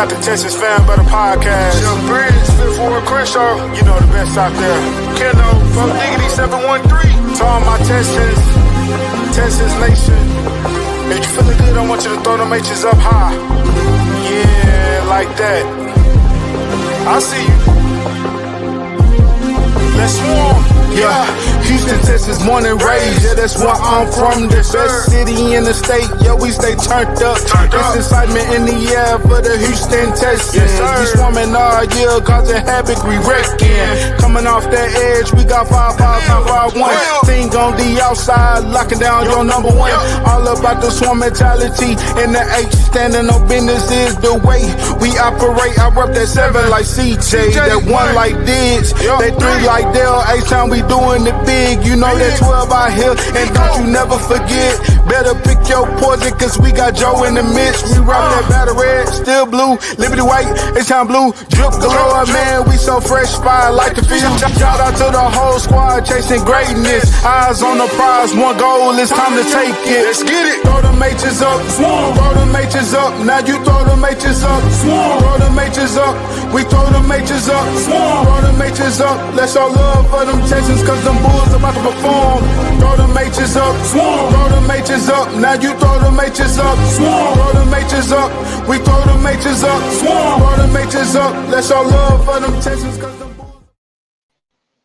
got the Texas Fan Better Podcast. Young Bridge, Fifth Ward Crenshaw, you know the best out there. Keno from Diggity 713. To all my Texans Nation. If you feeling good, I want you to throw them H's up high. Yeah, like that. I see you. Let's swarm. Yeah, Houston, Texas, born and raised. Yeah, that's where I'm from. The best city in the state. Yeah, we stay turned up. There's excitement in the air for the Houston Texans. We swarming all year, causing havoc, we wrecking. Coming off that edge, we got 5-5-5-1. Team on the outside, locking down your number one. All about the swarm mentality. And the H standing on business is the way we operate. I rep that 7 like CJ, that 1 like Diggs, that 3 like Dell. H-Town, we doing it big, you know that 12 out here, and don't you never forget, better pick your poison, cause we got Joe in the midst. We rock that battle red, still blue, Liberty white, H-Town blue, drip galore, man, we so fresh, fire like the field. Shout out to the whole squad, chasing greatness, eyes on the prize, one goal, it's time to take it. Let's get it. Throw them H's up, throw them H's up, now you throw them H's up, throw them H's up, we throw them H's up, throw them H's up, let's all love for them Texans, cause them Bulls about to perform. Throw them H's up, throw them H's up, now you throw them H's up, throw them H's up, we throw them H's up, throw them H's up, let's all love for them Texans, cause them Bulls.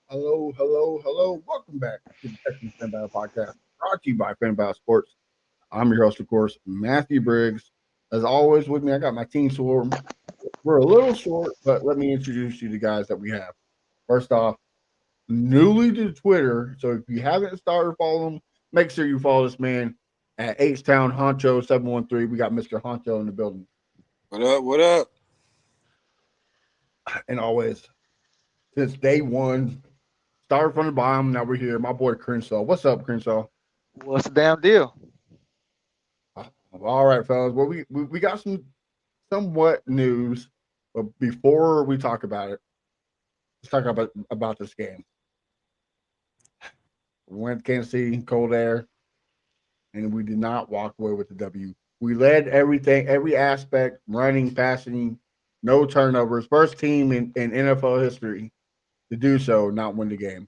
Hello. Welcome back to the Texans Fan Battle Podcast, brought to you by Fan Battle Sports. I'm your host, of course, Matthew Briggs. As always, with me, I got my team swarm. We're a little short, but let me introduce you to the guys that we have. First off, newly to Twitter, so if you haven't started following him, make sure you follow this man at H-Town Honcho 713. We got Mr. Honcho in the building. What up? And always, since day one, started from the bottom, now we're here. My boy Crenshaw. What's up, Crenshaw? What's the damn deal? All right, fellas. Well, we got some somewhat news, but before we talk about it, let's talk about this game. We went to Kansas City, cold air, and we did not walk away with the W. We led everything, every aspect, running, passing, no turnovers. First team in NFL history to do so, not win the game.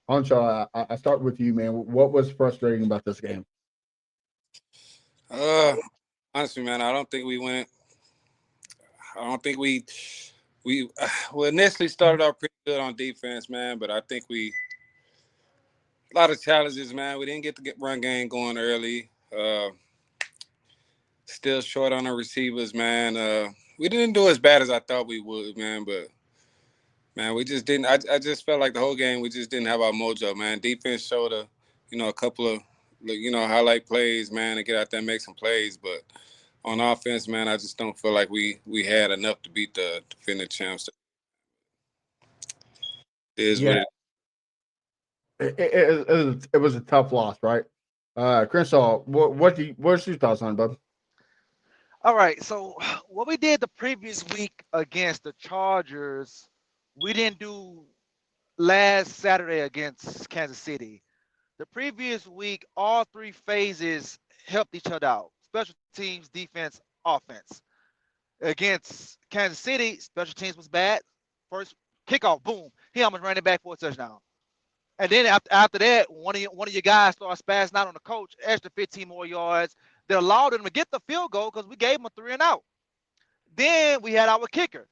Honcho, I start with you, man. What was frustrating about this game? Honestly, man, I don't think we went. I don't think we initially started out pretty good on defense, man, but I think a lot of challenges, man. We didn't get the run game going early. Still short on the receivers, man. We didn't do as bad as I thought we would, man, but man, we just didn't. I just felt like the whole game we just didn't have our mojo, man. Defense showed a couple of highlight plays, man, to get out there and make some plays, but on offense, man, I just don't feel like we had enough to beat the defending champs. It was a tough loss, right? Crenshaw, what's your thoughts on it, bud? All right, so what we did the previous week against the Chargers, we didn't do last Saturday against Kansas City. The previous week, all 3 phases helped each other out. Special teams, defense, offense. Against Kansas City, special teams was bad. First kickoff, boom. He almost ran it back for a touchdown. And then after that, one of your guys started spazzing out on the coach, extra 15 more yards. That allowed him to get the field goal because we gave him a 3 and out. Then we had our kicker.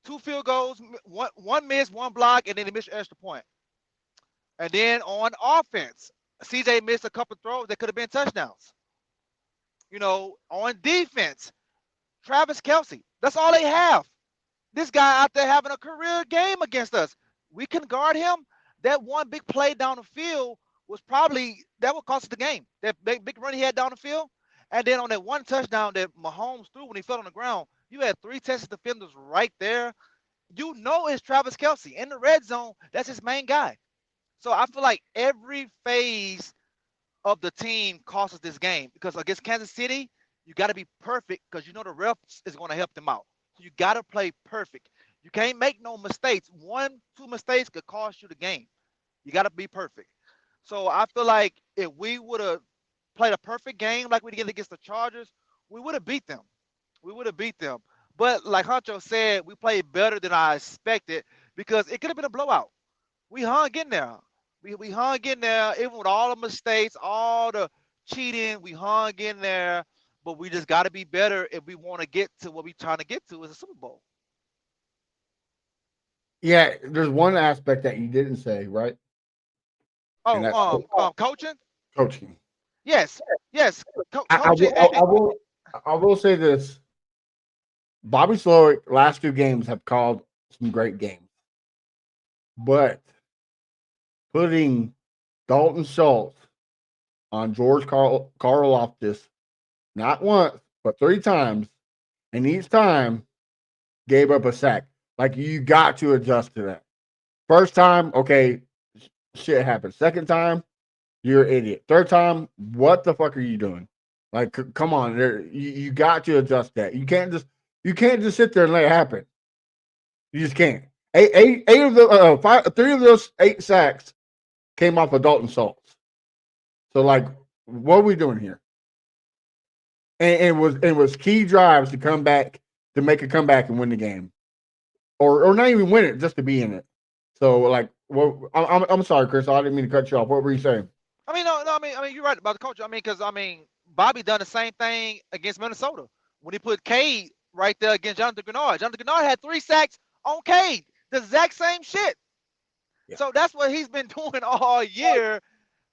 2 field goals, one miss, 1 block, and then he missed an extra point. And then on offense, CJ missed a couple throws that could have been touchdowns. On defense, Travis Kelce, that's all they have. This guy out there having a career game against us. We can guard him. That one big play down the field that would cost us the game. That big run he had down the field. And then on that one touchdown that Mahomes threw when he fell on the ground, you had 3 Texas defenders right there. It's Travis Kelce. In the red zone, that's his main guy. So I feel like every phase of the team costs us this game because against Kansas City, you got to be perfect because the refs is going to help them out. So you got to play perfect. You can't make no mistakes. 1-2 mistakes could cost you the game. You got to be perfect. So I feel like if we would have played a perfect game like we did against the Chargers, we would have beat them. But like Huncho said, we played better than I expected because it could have been a blowout. We hung in there. We hung in there, even with all the mistakes, all the cheating. We hung in there, but we just got to be better if we want to get to what we're trying to get to as a Super Bowl. Yeah, there's one aspect that you didn't say, right? And Oh, that's coaching. coaching. Yes, yes, I, I, coaching. will, I, I will I will say this. Bobby Slowick last two games have called some great games, but putting Dalton Schultz on George Karlaftis not once but three times, and each time gave up a sack. Like you got to adjust to that. First time, okay, shit happened. Second time, you're an idiot. Third time, what the fuck are you doing? Like, come on, you got to adjust that. You can't just sit there and let it happen. You just can't. Eight of the three of those eight sacks came off of Dalton Schultz. So like, what are we doing here? And it was key drives to come back to make a comeback and win the game, or not even win it, just to be in it. So like, well, I'm sorry, Chris. I didn't mean to cut you off. What were you saying? I mean, no, I mean, you're right about the coach. I mean, because Bobby done the same thing against Minnesota when he put Cade right there against Jonathan Grenard. Jonathan Grenard had 3 sacks on Cade, the exact same shit. Yeah. So that's what he's been doing all year,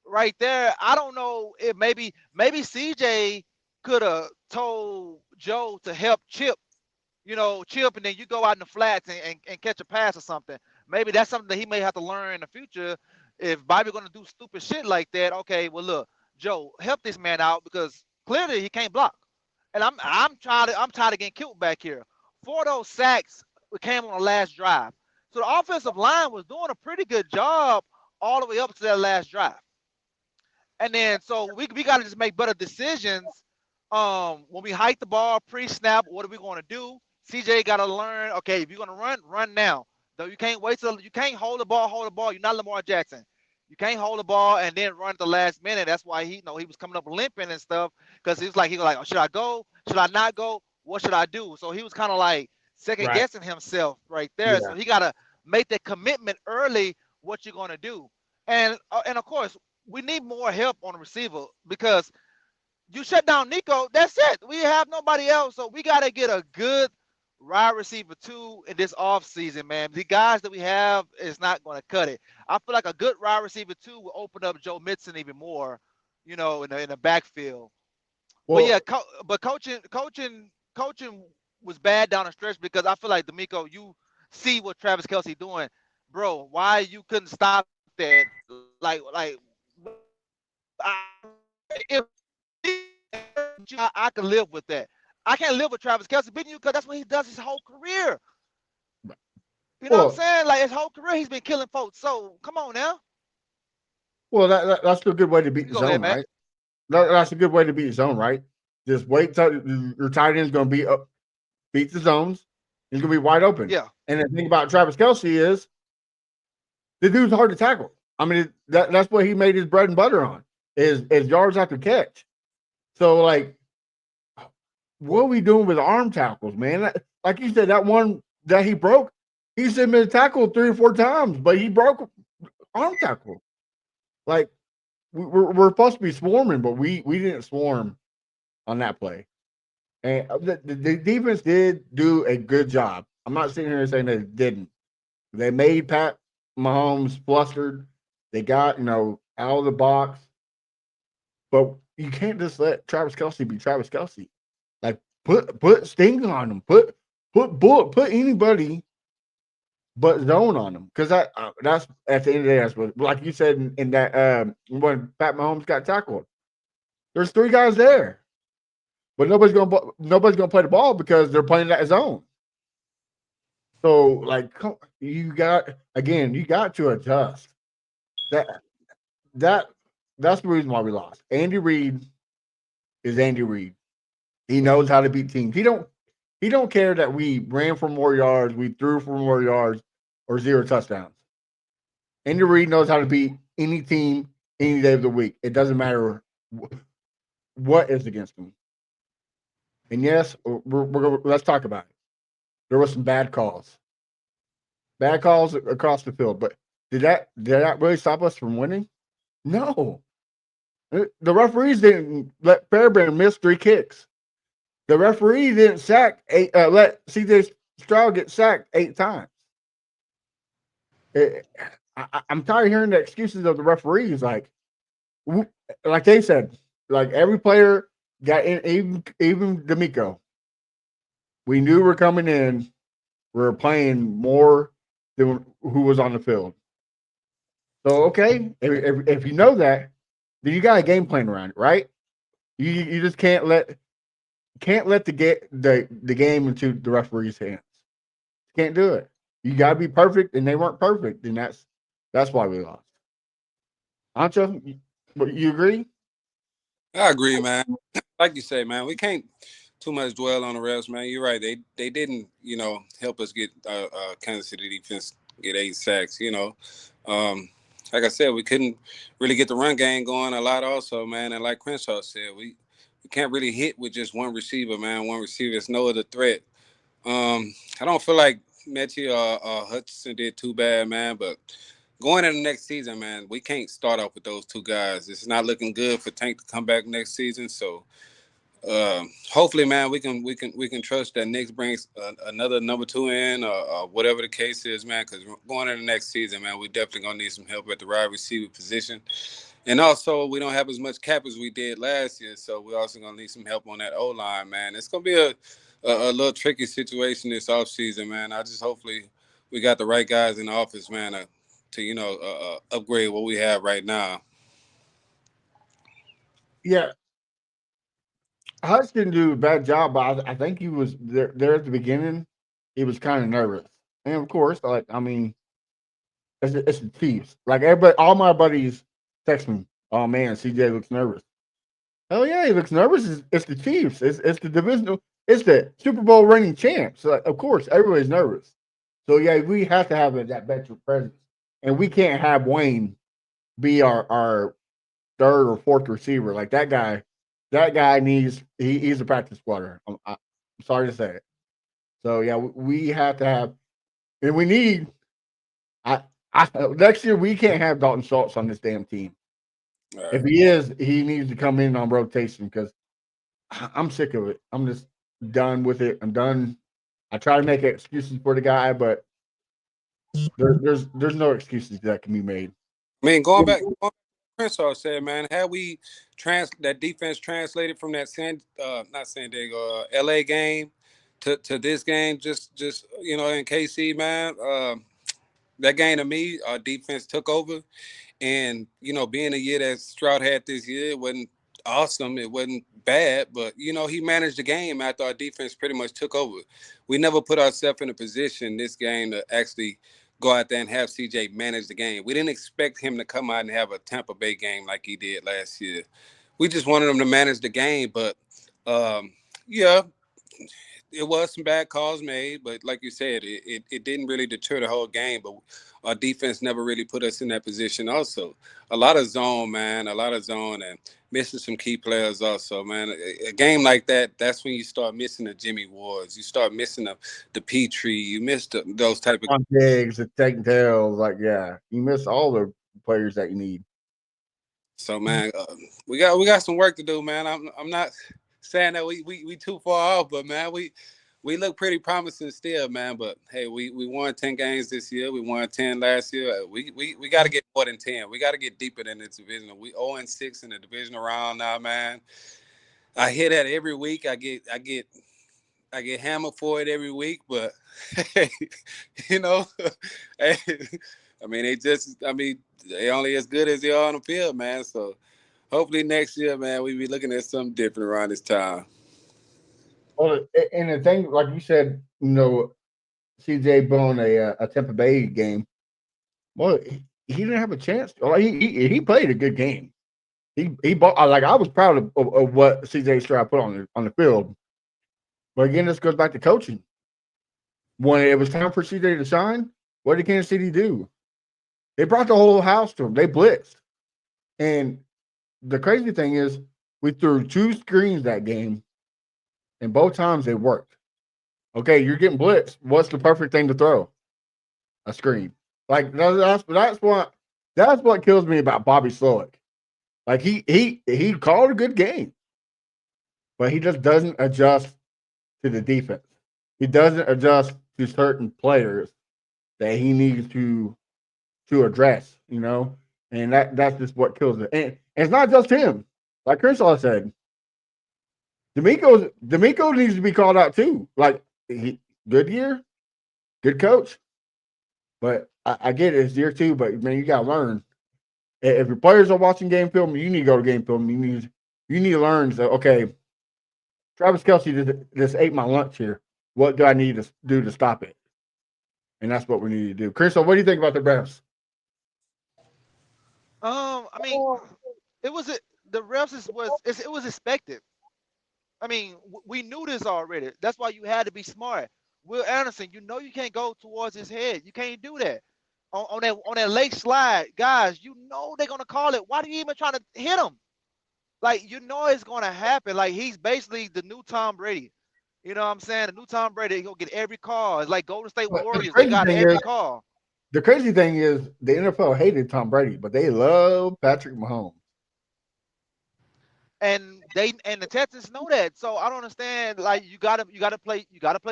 right there. I don't know if maybe CJ could have told Joe to help Chip, Chip, and then you go out in the flats and catch a pass or something. Maybe that's something that he may have to learn in the future. If Bobby gonna do stupid shit like that, okay, well look, Joe, help this man out because clearly he can't block. And I'm tired of getting killed back here. 4 of those sacks came on the last drive. So the offensive line was doing a pretty good job all the way up to that last drive. And then so we got to just make better decisions. When we hike the ball pre-snap, what are we going to do? CJ got to learn. Okay, if you're going to run now. Though you can't wait till you can't hold the ball. You're not Lamar Jackson. You can't hold the ball and then run at the last minute. That's why he was coming up limping and stuff because he was like, oh, should I go? Should I not go? What should I do? So he was kind of like second Right. guessing himself right there. Yeah. So he got to make that commitment early. What you're going to do, and of course we need more help on the receiver because you shut down Nico. That's it. We have nobody else, so we got to get a good wide receiver too in this offseason, man. The guys that we have is not going to cut it. I feel like a good wide receiver too will open up Joe Mixon even more, in the backfield. But Well, yeah, but coaching was bad down the stretch because I feel like D'Amico, you see what Travis Kelce doing, bro. Why you couldn't stop that? If I can live with that. I can't live with Travis Kelce beating you because that's what he does his whole career. You know what I'm well, saying? Like his whole career, he's been killing folks. So come on now. well. That's a good way to beat You the go ahead, zone, man. right? That's a good way to beat the zone, right? Just wait till your tight end is going to be up, beat the zones. He's going to be wide open. Yeah. And the thing about Travis Kelce is the dude's hard to tackle. I mean, that's what he made his bread and butter on is yards after catch. So, like, what are we doing with arm tackles, man? Like you said, that one that he broke, he's been tackled 3 or 4 times, but he broke arm tackle. Like, we're supposed to be swarming, but we didn't swarm on that play. And the defense did do a good job. I'm not sitting here saying they didn't. They made Pat Mahomes flustered. They got, out of the box. But you can't just let Travis Kelce be Travis Kelce. Like put stings on him. Put anybody but zone on him. Because that's at the end of the day, that's what, like you said in that when Pat Mahomes got tackled. There's 3 guys there. But nobody's gonna play the ball because they're playing that zone. So like you got to adjust. That's the reason why we lost. Andy Reid is Andy Reid. He knows how to beat teams. He don't care that we ran for more yards, we threw for more yards, or 0 touchdowns. Andy Reid knows how to beat any team any day of the week. It doesn't matter what is against him. And yes, let's talk about it. there were some bad calls across the field. But did that really stop us from winning? No. The referees didn't let Fairbairn miss 3 kicks. The referee didn't let CJ Stroud get sacked 8 times. I'm tired of hearing the excuses of the referees. Like they said, like every player got in, even D'Amico. We knew we're coming in. We're playing more than who was on the field. So okay, if you know that, then you got a game plan around it, right? You just can't let the game into the referee's hands. Can't do it. You got to be perfect, and they weren't perfect, and that's why we lost. Ancho, you agree? I agree, man. Like you say, man, we can't too much dwell on the refs, man. You're right. They didn't, help us get Kansas City defense get 8 sacks. Like I said, we couldn't really get the run game going a lot, also, man. And like Crenshaw said, we can't really hit with just one receiver, man. One receiver is no other threat. I don't feel like Mechie or Hutchinson did too bad, man. But going into next season, man, we can't start off with those 2 guys. It's not looking good for Tank to come back next season. So hopefully, man, we can trust that Knicks brings another number 2 in, or whatever the case is, man. Because going into next season, man, we definitely gonna need some help at the wide receiver position. And also, we don't have as much cap as we did last year, so we're also gonna need some help on that O line, man. It's gonna be a little tricky situation this offseason, man. I just hopefully we got the right guys in the office, man, to upgrade what we have right now. Yeah, Hutch didn't do a bad job, but I think he was there at the beginning. He was kind of nervous, and of course, it's the Chiefs. Like everybody, all my buddies text me, "Oh man, CJ looks nervous." Hell yeah, he looks nervous. It's the Chiefs. It's the divisional. It's the Super Bowl reigning champs. So of course, everybody's nervous. So yeah, we have to have that veteran presence, and we can't have Wayne be our 3rd or 4th receiver. Like that guy. That guy he's a practice squatter. I'm sorry to say it. So yeah, we have to have, and we need. I next year we can't have Dalton Schultz on this damn team. Right. If he is, he needs to come in on rotation because I'm sick of it. I'm just done with it. I'm done. I try to make excuses for the guy, but there's no excuses that can be made. I mean, going back, Crenshaw said, man, had we that defense translated from that not San Diego, LA game to this game, just in KC, man, that game to me, our defense took over. And, being a year that Stroud had this year, it wasn't awesome. It wasn't bad, but, he managed the game after our defense pretty much took over. We never put ourselves in a position this game to actually go out there and have CJ manage the game. We didn't expect him to come out and have a Tampa Bay game like he did last year. We just wanted him to manage the game, but, yeah, it was some bad calls made, but like you said, it didn't really deter the whole game. But our defense never really put us in that position. Also, a lot of zone, man, and missing some key players. Also, man, a game like that, that's when you start missing the Jimmy Wards. You start missing the Petrie. You miss those type of Diggs, the Tank Tails, you miss all the players that you need. So, man, we got some work to do, man. I'm not saying that we too far off, but man, we look pretty promising still, man. But hey, we won 10 games this year. We won 10 last year. We got to get more than 10. We got to get deeper than this division. We 0-6 in the divisional round now, man. I hear that every week. I get hammered for it every week, but hey, hey, they only as good as they are on the field, man. So hopefully next year, man, we be looking at something different around this time. Well, and the thing, like you said, CJ Bone a Tampa Bay game. Well, he didn't have a chance. Well, he played a good game. He bought, I was proud of what CJ Stroud put on the field. But again, this goes back to coaching. When it was time for CJ to shine, what did Kansas City do? They brought the whole house to him. They blitzed. And the crazy thing is, we threw 2 screens that game, and both times they worked. Okay, you're getting blitzed. What's the perfect thing to throw? A screen. Like that's what kills me about Bobby Slowick. Like he called a good game, but he just doesn't adjust to the defense. He doesn't adjust to certain players that he needs to address, and that's just what kills it. And it's not just him. Like Kershaw said, D'Amico needs to be called out too. Like good year, good coach, but I get it, it's year two. But man, you gotta learn. If your players are watching game film, you need to go to game film. You need to learn. So okay, Travis Kelsey just ate my lunch here. What do I need to do to stop it? And that's what we need to do. Crystal, what do you think about the refs? I mean, it was the refs it was expected. I mean, we knew this already. That's why you had to be smart. Will Anderson, you know you can't go towards his head. You can't do that. On that late slide, guys, you know they're gonna call it. Why do you even try to hit him? Like you know it's gonna happen. Like he's basically the new Tom Brady. You know what I'm saying? The new Tom Brady, he'll get every call. It's like Golden State But Warriors, they got every call. the crazy thing is the NFL hated Tom Brady, but they love Patrick Mahomes. And the Texans know that. So I don't understand. Like you gotta play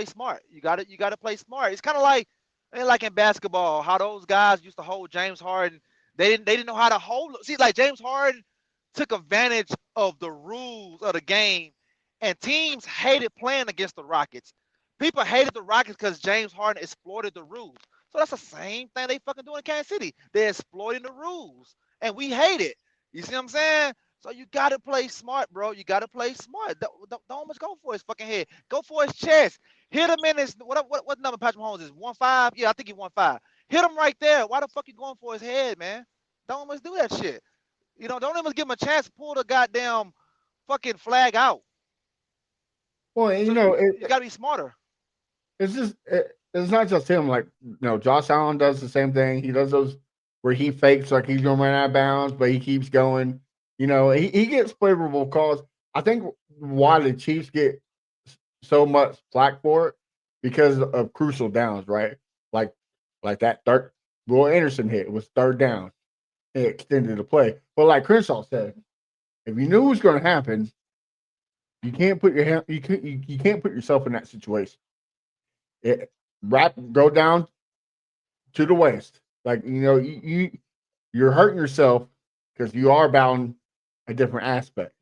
smart. You gotta play smart. It's kind of like in basketball, how those guys used to hold James Harden. They didn't know how to hold. See, like James Harden took advantage of the rules of the game, and teams hated playing against the Rockets. People hated the Rockets because James Harden exploited the rules. So that's the same thing they fucking do in Kansas City. They're exploiting the rules, and we hate it. You see what I'm saying? So you gotta play smart, bro. You gotta play smart. Don't almost go for his fucking head. Go for his chest. Hit him in his what number Patrick Mahomes is? 1-5? Yeah, I think he 1-5. Hit him right there. Why the fuck you going for his head, man? Don't almost do that shit. Don't even give him a chance to pull the goddamn fucking flag out. Well, So you gotta be smarter. it's not just him. Like Josh Allen does the same thing. He does those where he fakes like he's going to run out of bounds, but he keeps going. He gets favorable calls. I think why the Chiefs get so much flack for it because of crucial downs, right? Like like that third Will Anderson hit was third down. It extended the play. But like Crenshaw said, if you knew what was going to happen, you can't put your hand, you can't put yourself in that situation. Go down to the waist. Like you're hurting yourself because you are bound a different aspect.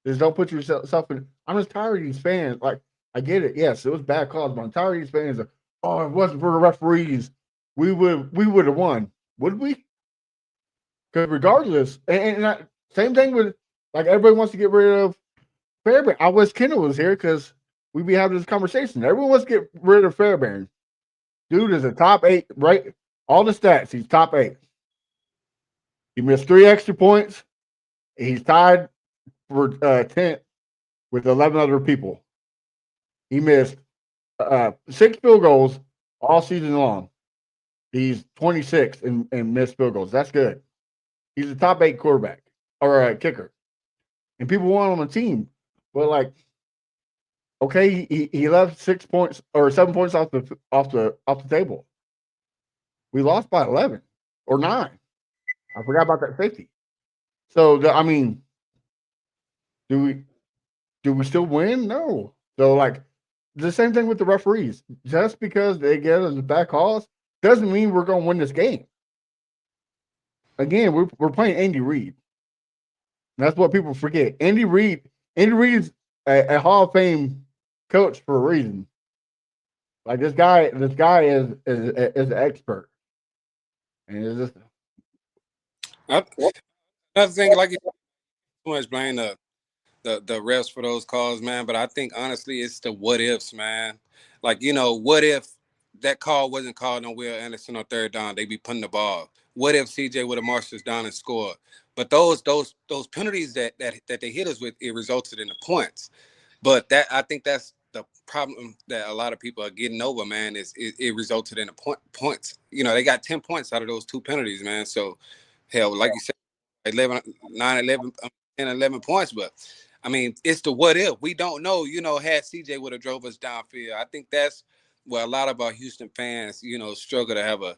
Just don't put yourself in. I'm just tired of these fans. Like I get it. Yes, it was bad calls, but I'm tired of these fans. Oh, if it wasn't for the referees, we would have won. Would we? Because regardless, same thing with like everybody wants to get rid of Fairbairn. I wish Kendall was here because we'd be having this conversation. Everyone wants to get rid of Fairbairn. Dude is a top 8, right? All the stats, he's top 8. He missed 3 extra points. He's tied for 10th with 11 other people. He missed 6 field goals all season long. He's 26 and missed field goals. That's good. He's a top 8 quarterback or a kicker, and people want him on the team. But like, okay, he left 6 points or 7 points off the table. We lost by 11 or 9. I forgot about that safety. So I mean, do we still win? No. So like the same thing with the referees. Just because they get us back calls doesn't mean we're going to win this game. Again, we're playing Andy Reid. That's what people forget. Andy Reid's a Hall of Fame coach for a reason. Like this guy is an expert, and it's just Another thing, like you too much blame the refs for those calls, man. But I think honestly, it's the what ifs, man. Like what if that call wasn't called on Will Anderson on third down? They be punting the ball. What if CJ would have marched us down and scored? But those penalties that they hit us with, it resulted in the points. But I think that's the problem that a lot of people are getting over, man. Is it resulted in the points? They got 10 points out of those 2 penalties, man. So hell, like you said, 11, 9, 11, 10, 11 points, but I mean, it's the what if. We don't know, had CJ would have drove us downfield. I think that's where a lot of our Houston fans, struggle to have a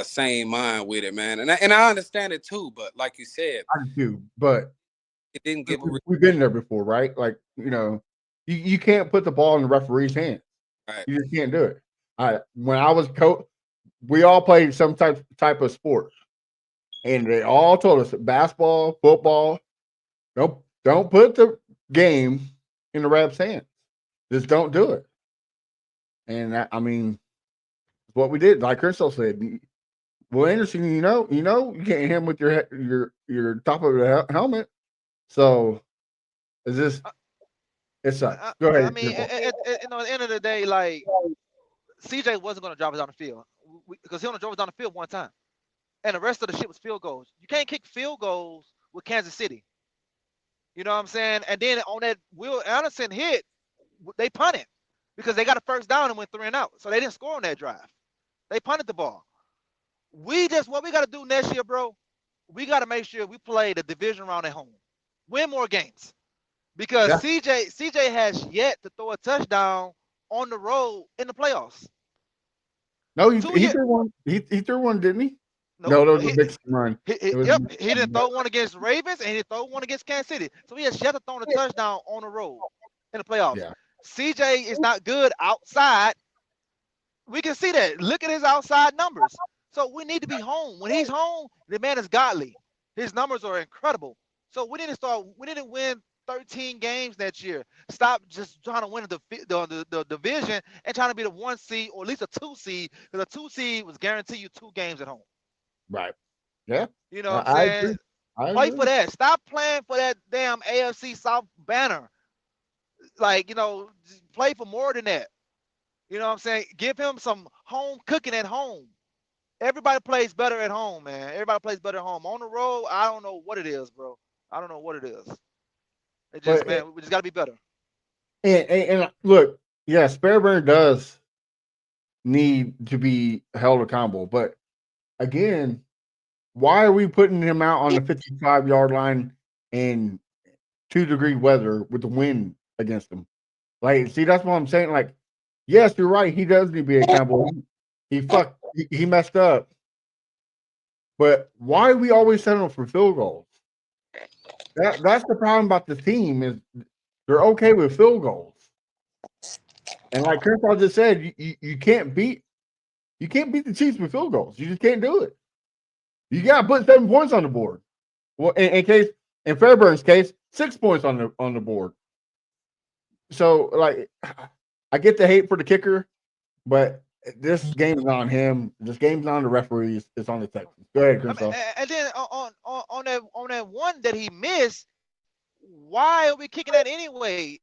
sane mind with it, man. And I understand it too, but like you said, I do, but it didn't give a we've been there before, right? Like, you can't put the ball in the referee's hands. right. You just can't do it. When I was coach, we all played some type of sports, and they all told us basketball, football, don't put the game in the ref's hands. Just don't do it. And I mean, what we did, like Crystal said. Well, Anderson, you can't hit him with your top of the helmet. So is this? It sucks. Go I ahead. mean, at the end of the day, like CJ wasn't going to drive us down the field because he only drove us down the field one time, and the rest of the shit was field goals. You can't kick field goals with Kansas City. You know what I'm saying? And then on that Will Anderson hit, they punted because they got a first down and went 3 and out, so they didn't score on that drive. They punted the ball. What we got to do next year, bro. We got to make sure we play the division round at home, win more games, because Yeah. CJ has yet to throw a touchdown on the road in the playoffs. No, he threw one. He threw one, didn't he? No, that was a big run. he didn't throw one against the Ravens and he didn't throw one against Kansas City. So he has yet to throw a touchdown on the road in the playoffs. Yeah. CJ is not good outside. We can see that. Look at his outside numbers. So we need to be home. When he's home, the man is godly. His numbers are incredible. So we need to win 13 games next year. Stop just trying to win the division and trying to be the 1 seed or at least a 2 seed, because a 2 seed was guaranteed you 2 games at home. Right. Yeah. You know what I'm I saying? agree. Play for that. Stop playing for that damn AFC South banner. Like, play for more than that. You know what I'm saying? Give him some home cooking at home. Everybody plays better at home, man. Everybody plays better at home. On the road, I don't know what it is, bro. I don't know what it is. It just, man, we just got to be better. And look, yeah, Sparburn does need to be held accountable, but again, why are we putting him out on the 55-yard line in 2-degree weather with the wind against him? Like, see, that's what I'm saying. Like, yes, you're right. He does need to be accountable. He messed up. But why are we always settling for field goals? That's the problem about the team is they're okay with field goals. And like Chris just said, you can't beat the Chiefs with field goals. You just can't do it. You got to put 7 points on the board. Well, in Fairburn's case, 6 points on the board. So, like, I get the hate for the kicker, but this game's on him. This game's on the referees. It's on the Texans. Go ahead, Chris. And then on that one that he missed, why are we kicking that anyway?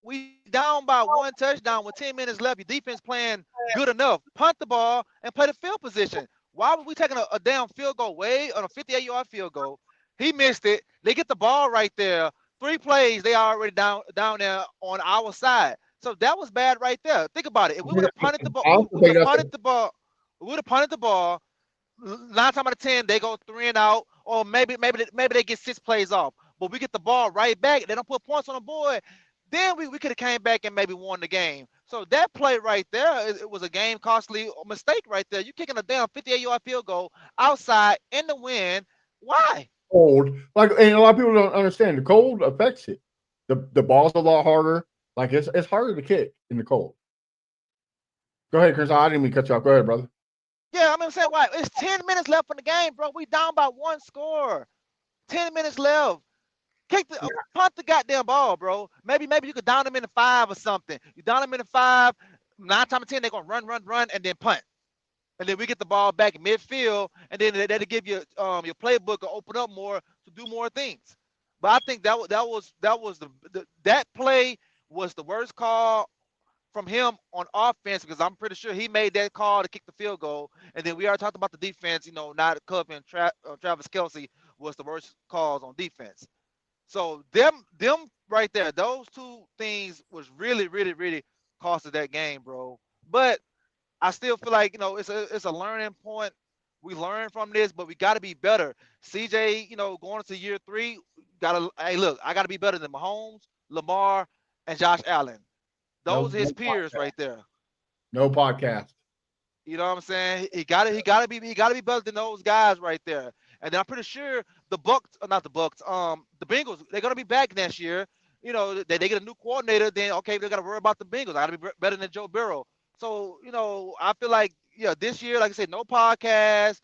We down by 1 touchdown with 10 minutes left. Your defense playing good enough. Punt the ball and play the field position. Why were we taking a damn field goal away on a 58-yard field goal? He missed it. They get the ball right there. 3 plays, they are already down there on our side. So that was bad right there. Think about it. If we would have punted the ball, we would have punted the ball. 9 times out of 10, they go 3 and out, or maybe they get 6 plays off. But we get the ball right back. They don't put points on the board. Then we could have came back and maybe won the game. So that play right there, it was a game costly mistake right there. You kicking a damn 58-yard field goal outside in the wind. Why? Cold, and a lot of people don't understand. The cold affects it. The ball's a lot harder. Like it's harder to kick in the cold. Go ahead, Chris. I didn't mean to cut you off. Go ahead, brother. Yeah, I'm saying why. It's 10 minutes left in the game, bro. We down by 1 score. 10 minutes left. Punt the goddamn ball, bro. Maybe you could down them in the 5 or something. You down them in the 5, 9 times out of 10, they're gonna run, and then punt. And then we get the ball back in midfield, and then that'll give you your playbook to open up more to do more things. But I think that play was the worst call from him on offense, because I'm pretty sure he made that call to kick the field goal. And then we already talked about the defense, not covering Travis Kelce was the worst calls on defense. So them right there, those 2 things was really, really, really costed that game, bro. But I still feel like, it's a learning point. We learn from this, but we got to be better. CJ, going into year 3, gotta. Hey, look, I gotta be better than Mahomes, Lamar, and Josh Allen. No, Those are no his peers podcast. right there. No podcast. You know what I'm saying? He gotta be better than those guys right there. And then I'm pretty sure the Bucks, not the Bucks, the Bengals, they're gonna be back next year. You know, they get a new coordinator, then okay, they gotta worry about the Bengals. I gotta be better than Joe Burrow. So, I feel like this year, like I said, no podcast,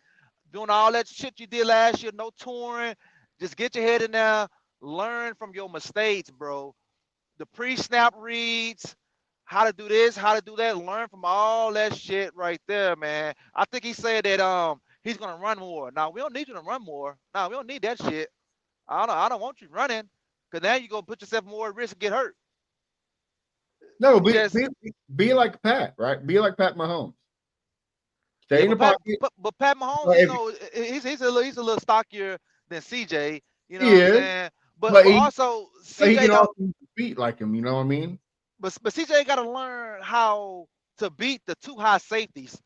doing all that shit you did last year, no touring. Just get your head in there, learn from your mistakes, bro. The pre-snap reads, how to do this, how to do that, learn from all that shit right there, man. I think he said that he's gonna run more. Now we don't need you to run more. Now we don't need that shit. I don't want you running, cause now you gonna put yourself more at risk and get hurt. No, Just be like Pat, right? Be like Pat Mahomes. Stay yeah, in the pocket. but Pat Mahomes, If he's a little stockier than CJ. You know he what I'm is, saying? But but but he also but he CJ can don't. also beat like him. You know what I mean? But CJ got to learn how to beat the two high safeties.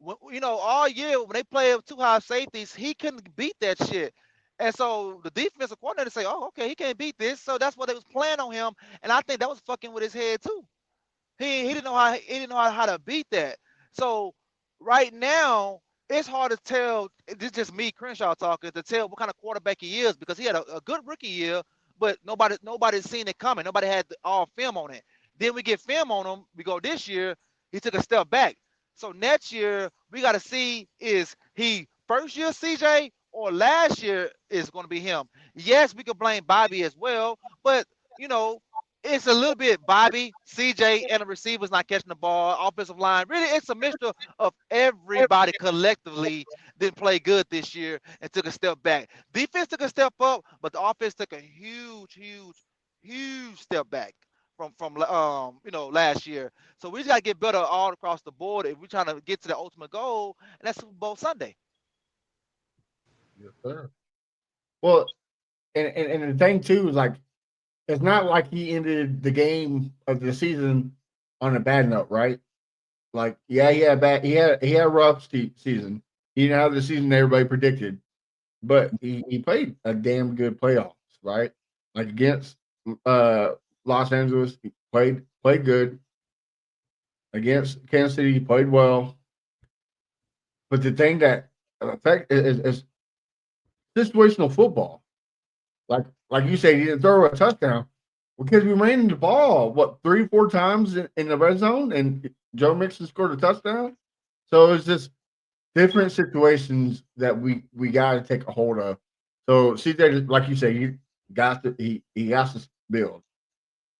All year when they play with two high safeties, he couldn't beat that shit. And so the defensive coordinator say, "Oh, okay, he can't beat this." So that's what they was playing on him, and I think that was fucking with his head too. He didn't know how to beat that. So right now it's hard to tell. This is just me, Crenshaw talking, to tell what kind of quarterback he is because he had a good rookie year, but nobody's seen it coming. Nobody had all film on it. Then we get film on him. We go this year, he took a step back. So next year we got to see is he first year CJ or last year is going to be him. Yes, we could blame Bobby as well, but you know it's a little bit Bobby, CJ, and the receivers not catching the ball, offensive line. Really, it's a mixture of everybody collectively didn't play good this year and took a step back. Defense took a step up, but the offense took a huge, huge, huge step back from last year. So we just gotta get better all across the board if we're trying to get to the ultimate goal, and that's Super Bowl Sunday. Yes, sir. Well, and the thing too is like it's not like he ended the game of the season on a bad note, right? Like, yeah, he had a rough season. He didn't have the season everybody predicted, but he played a damn good playoffs, right? Like against uh Los Angeles, he played good. Against Kansas City, he played well. But the thing that affect is situational football. Like you said, he didn't throw a touchdown because we ran the ball what 3 4 times in the red zone, and Joe Mixon scored a touchdown. So it's just different situations that we got to take a hold of. So CJ, like you said, he has to build.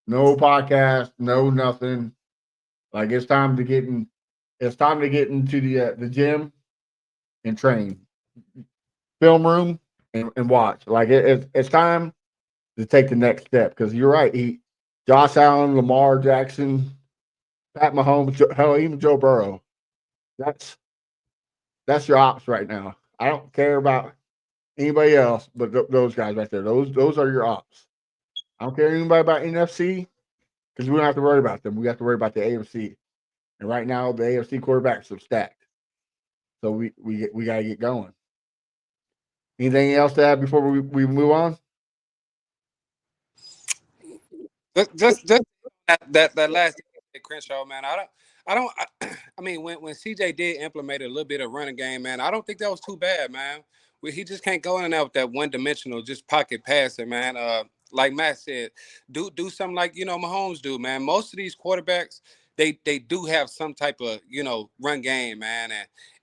No podcast, no nothing. Like it's time to get into the gym and train, film room and watch. Like it's time to take the next step because you're right. Josh Allen, Lamar Jackson, Pat Mahomes, hell, even Joe Burrow. That's that's your ops right now. I don't care about anybody else, but those guys right there. Those are your ops. I don't care anybody about NFC because we don't have to worry about them. We have to worry about the AFC. And right now, the AFC quarterbacks are stacked. So we got to get going. Anything else to add before we move on? Just that last Crenshaw, man. I mean, when CJ did implement a little bit of running game, man, I don't think that was too bad, man. He just can't go in there with that one dimensional, just pocket passing, man. Like Matt said, do something like Mahomes do, man. Most of these quarterbacks, they do have some type of run game, man,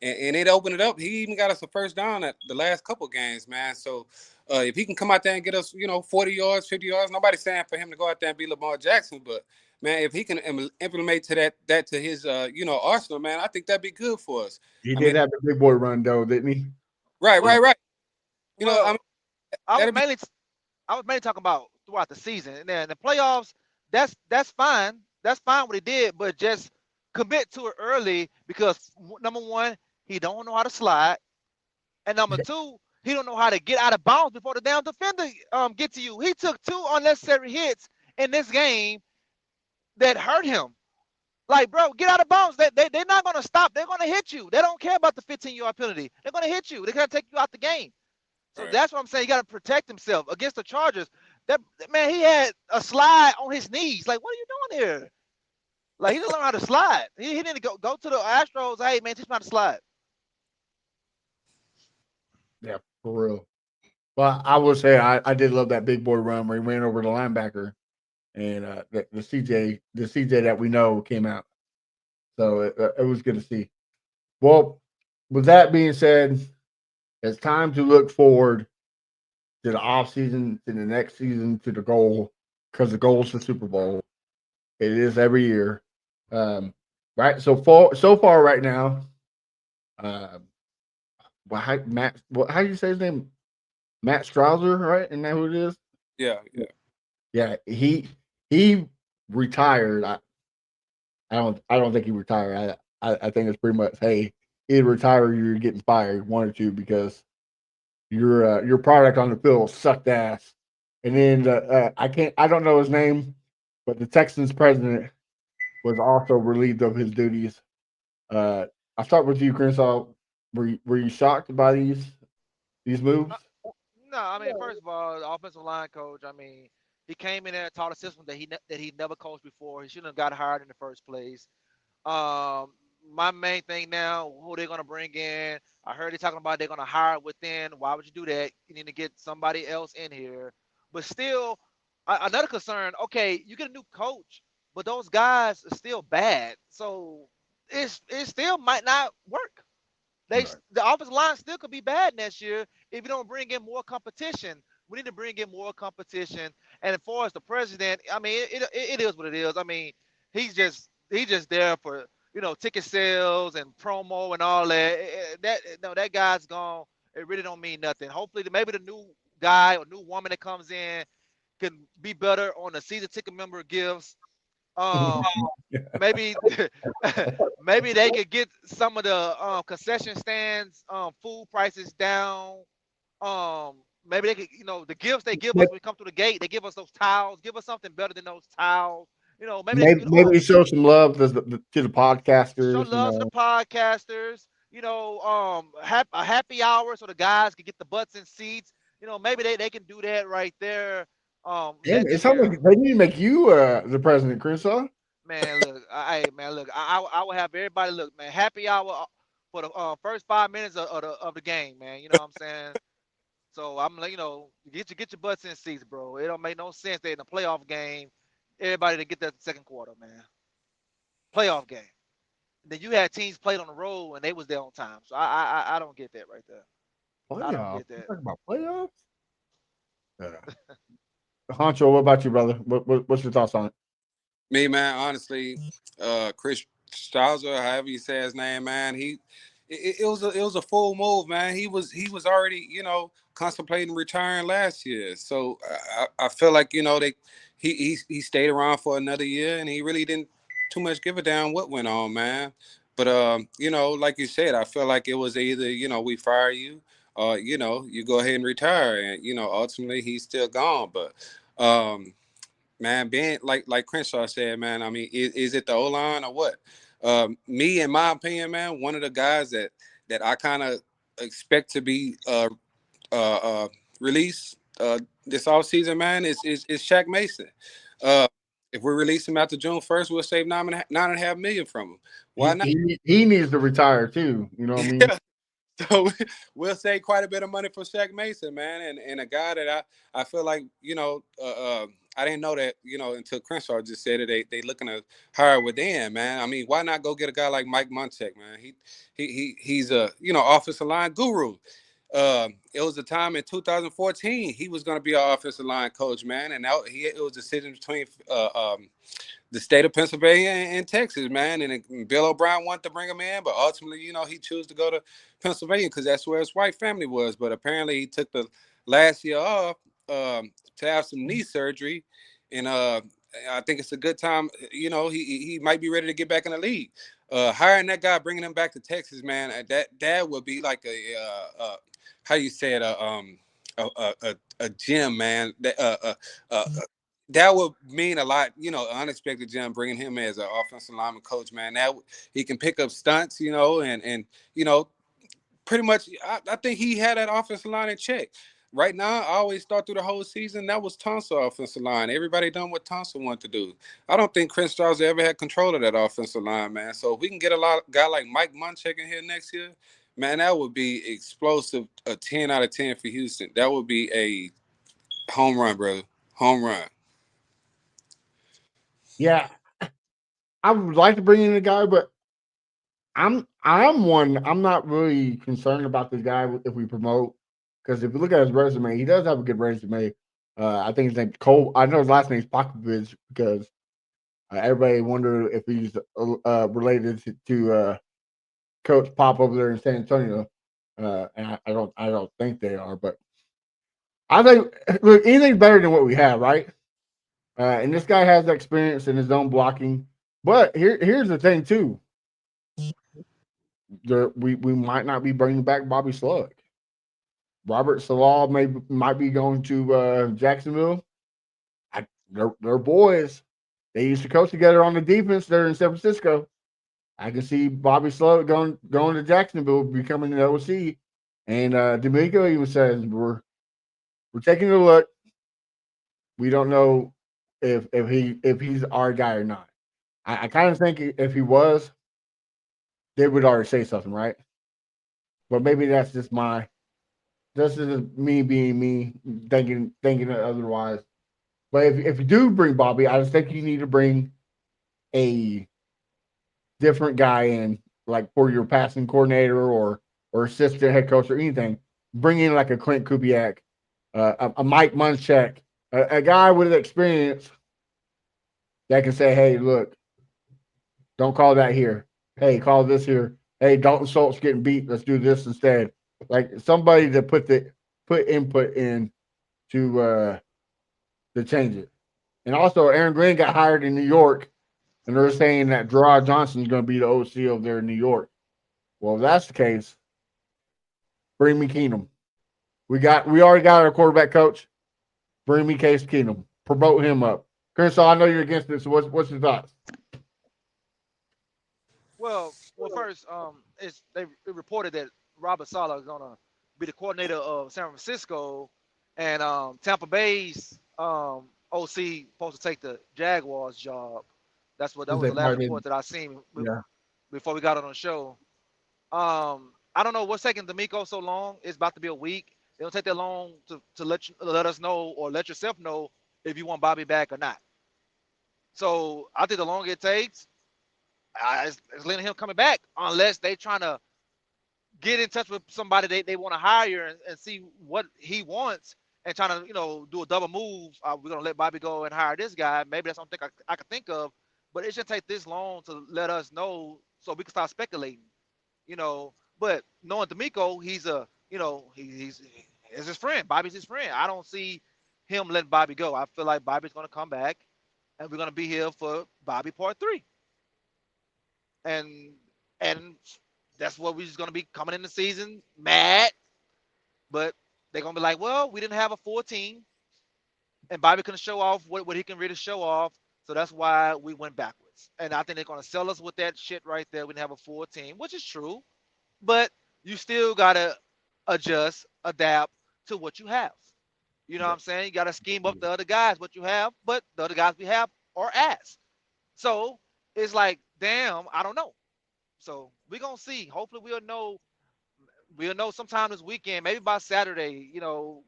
and it opened it up. He even got us a first down at the last couple games, man. So if he can come out there and get us 40 yards, 50 yards, nobody's saying for him to go out there and be Lamar Jackson, but man, if he can implement that to his arsenal, man, I think that'd be good for us. He I did mean, have a big boy run though, didn't he? right. I Well, mean, I was that'd be mainly I was mainly talking about throughout the season, and then the playoffs. That's fine. That's fine what he did, but just commit to it early because number one, he don't know how to slide, and number two, he don't know how to get out of bounds before the damn defender get to you. He took two unnecessary hits in this game that hurt him. Like, bro, get out of bounds. They're not gonna stop. They're gonna hit you. They don't care about the 15-yard penalty. They're gonna hit you. They're gonna take you out the game. So that's what I'm saying. He got to protect himself against the Chargers. That man, he had a slide on his knees. Like, what are you doing here? Like, he didn't learn how to slide. He didn't go to the Astros. Hey, man, teach me how to slide. Yeah, for real. Well, I will say I did love that big boy run where he ran over the linebacker and the CJ that we know came out. So it was good to see. Well, with that being said, it's time to look forward to the off season, to the next season, to the goal, because the goal is the Super Bowl. It is every year. Um, right. So far right now, uh, how do you say his name? Matt Strouser, right? Isn't that who it is? Yeah, yeah. Yeah, he retired. I don't think he retired. I think it's pretty much, hey, either retire or you're getting fired, one or two, because your product on the field sucked ass. And then I don't know his name, but the Texans president was also relieved of his duties. Uh, I'll start with you, Crenshaw. Were you shocked by these moves? Uh, no, I mean, first of all, the offensive line coach. I mean, he came in there and taught a system that he never coached before. He shouldn't have got hired in the first place. Um, my main thing now, who they're gonna bring in. I heard they talking about they're gonna hire within. Why would you do that? You need to get somebody else in here. But still, another concern. Okay, you get a new coach, but those guys are still bad. So it still might not work. Right. The offensive line still could be bad next year if you don't bring in more competition. We need to bring in more competition. And as far as the president, I mean, it is what it is. I mean, he's just there for ticket sales and promo and all that. That no, that guy's gone. It really don't mean nothing. Hopefully, maybe the new guy or new woman that comes in can be better on the season ticket member gifts. Um, maybe maybe they could get some of the concession stands food prices down. Maybe they could, the gifts they give us when we come through the gate, they give us those towels. Give us something better than those towels. Maybe they could Maybe show some love to the show podcasters. love to the podcasters. A happy hour so the guys can get the butts in seats. Maybe they can do that right there. Damn, it Next sounds year. like they need to make you the president, Crenshaw. Man, look, man, look, I will have everybody look, man, happy hour for the first 5 minutes of the game, man. You know what I'm saying? So I'm like, get your butts in seats, bro. It don't make no sense that in a playoff game, everybody to get that second quarter, man. Playoff game. Then you had teams played on the road and they was there on time. So I don't get that right there. I don't Playoffs? get You that. talking about playoffs? Yeah. Honcho, what about you, brother? What's your thoughts on it? Me, man, honestly, Chris Strouser, however you say his name, man, it was a full move, man. He was already, contemplating retiring last year. So I feel like, he stayed around for another year and he really didn't too much give a damn what went on, man. But like you said, I feel like it was either, we fire you or, you go ahead and retire. And, ultimately he's still gone. But man, being like Crenshaw said, man. I mean, is it the O line or what? Me, in my opinion, man, one of the guys that I kind of expect to be released this off season, man, is Shaq Mason. Uh, if we release him after June 1st, we'll save nine and a half million from him. Why not? He needs to retire too. You know what I mean? So we'll save quite a bit of money for Shaq Mason, man, and a guy that I feel like I didn't know that until Crenshaw just said it. They looking to hire within, man. I mean, why not go get a guy like Mike Munchak, man? He's a offensive line guru. It was a time in 2014 he was going to be our offensive line coach, man, and it was a decision between the state of Pennsylvania and Texas, man. And Bill O'Brien wanted to bring him in, but ultimately, he chose to go to Pennsylvania because that's where his white family was. But apparently, he took the last year off to have some knee surgery, and I think it's a good time. He might be ready to get back in the league. Hiring that guy, bringing him back to Texas, man, that would be like how you say it, a gym, man. That would mean a lot, unexpected gem bringing him as an offensive lineman coach, man. That he can pick up stunts, and pretty much, I think he had that offensive line in check. Right now, I always thought through the whole season that was Tunsil offensive line. Everybody done what Tunsil wanted to do. I don't think Chris Charles ever had control of that offensive line, man. So if we can get a guy like Mike Munchak in here next year, man, that would be explosive. A 10 out of 10 for Houston. That would be a home run, brother. Home run. Yeah, I would like to bring in a guy, but I'm not really concerned about this guy if we promote, because if you look at his resume, he does have a good resume. I think his name's Cole. I know his last name's Popovich because everybody wondered if he's related to Coach Pop over there in San Antonio, and I don't think they are, but I think look, anything's better than what we have, right? And this guy has experience in his own blocking. But here's the thing too. We might not be bringing back Bobby Slug. Robert Salah might be going to Jacksonville. They're boys. They used to coach together on the defense there in San Francisco. I can see Bobby Slug going to Jacksonville, becoming an OC. And D'Amico even says we're taking a look. We don't know if he's our guy or not. I kind of think if he was, they would already say something, right? But maybe that's just me being me, thinking it otherwise. But if you do bring Bobby, I just think you need to bring a different guy in, like for your passing coordinator or assistant head coach or anything. Bring in like a Clint Kubiak, a Mike Munchak, a guy with experience that can say, "Hey, look, don't call that here. Hey, call this here. Hey, Dalton Schultz getting beat. Let's do this instead." Like somebody to put input in to change it. And also, Aaron Glenn got hired in New York, and they're saying that Gerard Johnson is going to be the OC over there in New York. Well, if that's the case, bring me Keenum. We already got our quarterback coach. Bring me Case Keenum. Promote him up. Crenshaw, I know you're against this. So what's your thoughts? Well, first, they reported that Robert Saleh is gonna be the coordinator of San Francisco, and Tampa Bay's OC supposed to take the Jaguars job. That was the last report that I seen Yeah. before we got on the show. I don't know what's taking D'Amico so long. It's about to be a week. It don't take that long to let us know or let yourself know if you want Bobby back or not. So I think the longer it takes, it's letting him coming back unless they trying to get in touch with somebody they want to hire and see what he wants and trying to do a double move. We're gonna let Bobby go and hire this guy. Maybe that's something I could think of, but it shouldn't take this long to let us know so we can start speculating. But knowing D'Amico, he's he's his friend. Bobby's his friend. I don't see him letting Bobby go. I feel like Bobby's gonna come back, and we're gonna be here for Bobby Part 3. And and that's what we're just gonna be coming in the season mad, but they're gonna be like, well, we didn't have a full team, and Bobby can show off what he can really show off. So that's why we went backwards. And I think they're gonna sell us with that shit right there. We didn't have a full team, which is true, but you still gotta adjust, adapt to what you have. You know what I'm saying? You gotta scheme up the other guys what you have, but the other guys we have are ass. So it's like, damn, I don't know. So we're gonna see. Hopefully we'll know sometime this weekend, maybe by Saturday,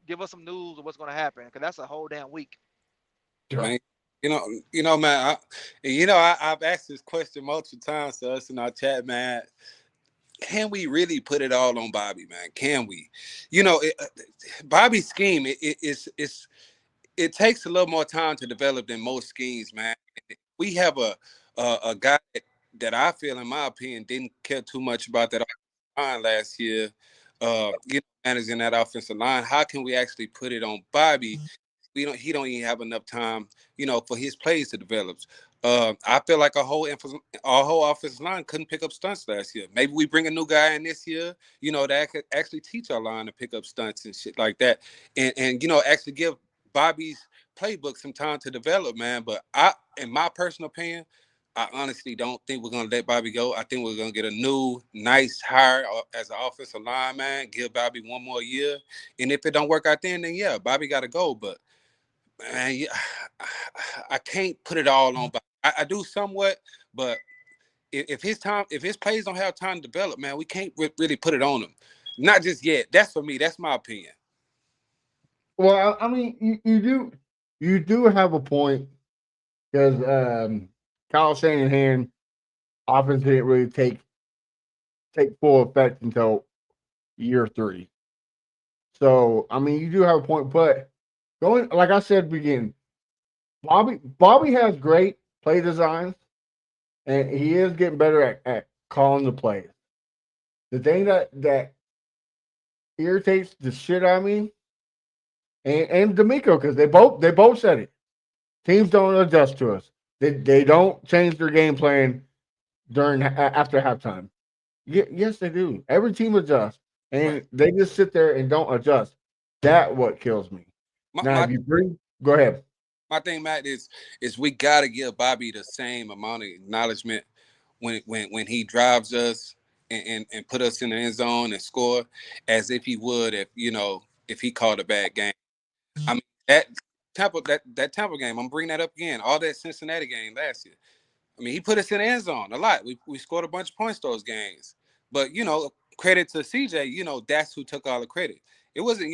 give us some news of what's gonna happen. Cause that's a whole damn week. Man, man. I've asked this question multiple times to us in our chat, man. Can we really put it all on Bobby, man? Can we? Bobby's scheme, it takes a little more time to develop than most schemes, man. We have a guy that I feel, in my opinion, didn't care too much about that line last year. Managing that offensive line. How can we actually put it on Bobby? He don't even have enough time, for his plays to develop. I feel like our whole offensive line couldn't pick up stunts last year. Maybe we bring a new guy in this year, that could actually teach our line to pick up stunts and shit like that, and actually give Bobby's playbook some time to develop, man. But in my personal opinion, I honestly don't think we're gonna let Bobby go. I think we're gonna get a new, nice hire as an offensive line, man. Give Bobby one more year, and if it don't work out then yeah, Bobby got to go. But man, yeah, I can't put it all on Bobby. I do somewhat, but if his plays don't have time to develop, man, we can't really put it on him. Not just yet. That's for me. That's my opinion. Well, I mean, you do have a point because Kyle Shanahan offense didn't really take full effect until year 3. So I mean, you do have a point, but going like I said, begin Bobby has great play designs, and he is getting better at calling the plays. The thing that irritates the shit out of me and D'Amico because they both said it. Teams don't adjust to us. They don't change their game plan during after halftime. Yes, they do. Every team adjusts, Right. and they just sit there and don't adjust. That what kills me. My, Now, my if you bring, go ahead. my thing, Matt, is we gotta give Bobby the same amount of acknowledgement when he drives us and put us in the end zone and score as if he would if he called a bad game. I mean that Tampa game. I'm bringing that up again. All that Cincinnati game last year. I mean, he put us in the end zone a lot. We scored a bunch of points those games. But credit to CJ. That's who took all the credit. It wasn't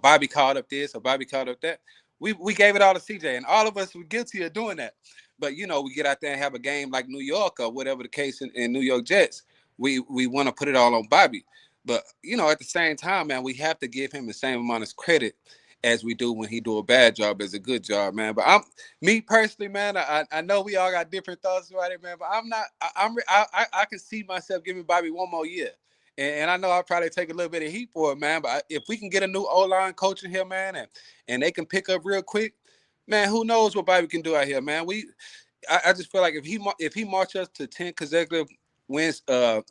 Bobby called up this or Bobby called up that. We gave it all to CJ, and all of us were guilty of doing that. But we get out there and have a game like New York or whatever the case in New York Jets. We want to put it all on Bobby. But at the same time, man, we have to give him the same amount of credit as we do when he do a bad job as a good job, man. But me personally, man, I know we all got different thoughts about it, man. But I'm not. I can see myself giving Bobby one more year, and I know I'll probably take a little bit of heat for it, man. But if we can get a new O line coach in here, man, and they can pick up real quick, man, who knows what Bobby can do out here, man. I just feel like if he march us to 10 consecutive wins, 2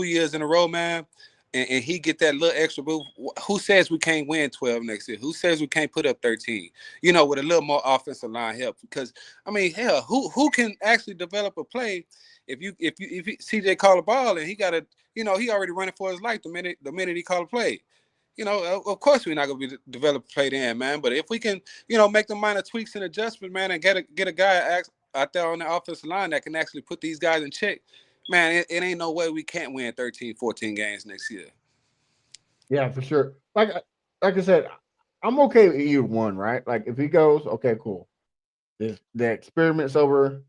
years in a row, man, and he get that little extra boost. Who says we can't win 12 next year? Who says we can't put up 13? With a little more offensive line help. Because I mean, hell, who can actually develop a play if CJ call a ball and he got he already running for his life the minute he call a play. Of course we're not gonna be develop a play then, man. But if we can, make the minor tweaks and adjustments, man, and get a guy out there on the offensive line that can actually put these guys in check, man, it ain't no way we can't win 13, 14 games next year. Yeah, for sure. Like I said, I'm okay with either one, right? Like if he goes, okay, cool. The experiment's over.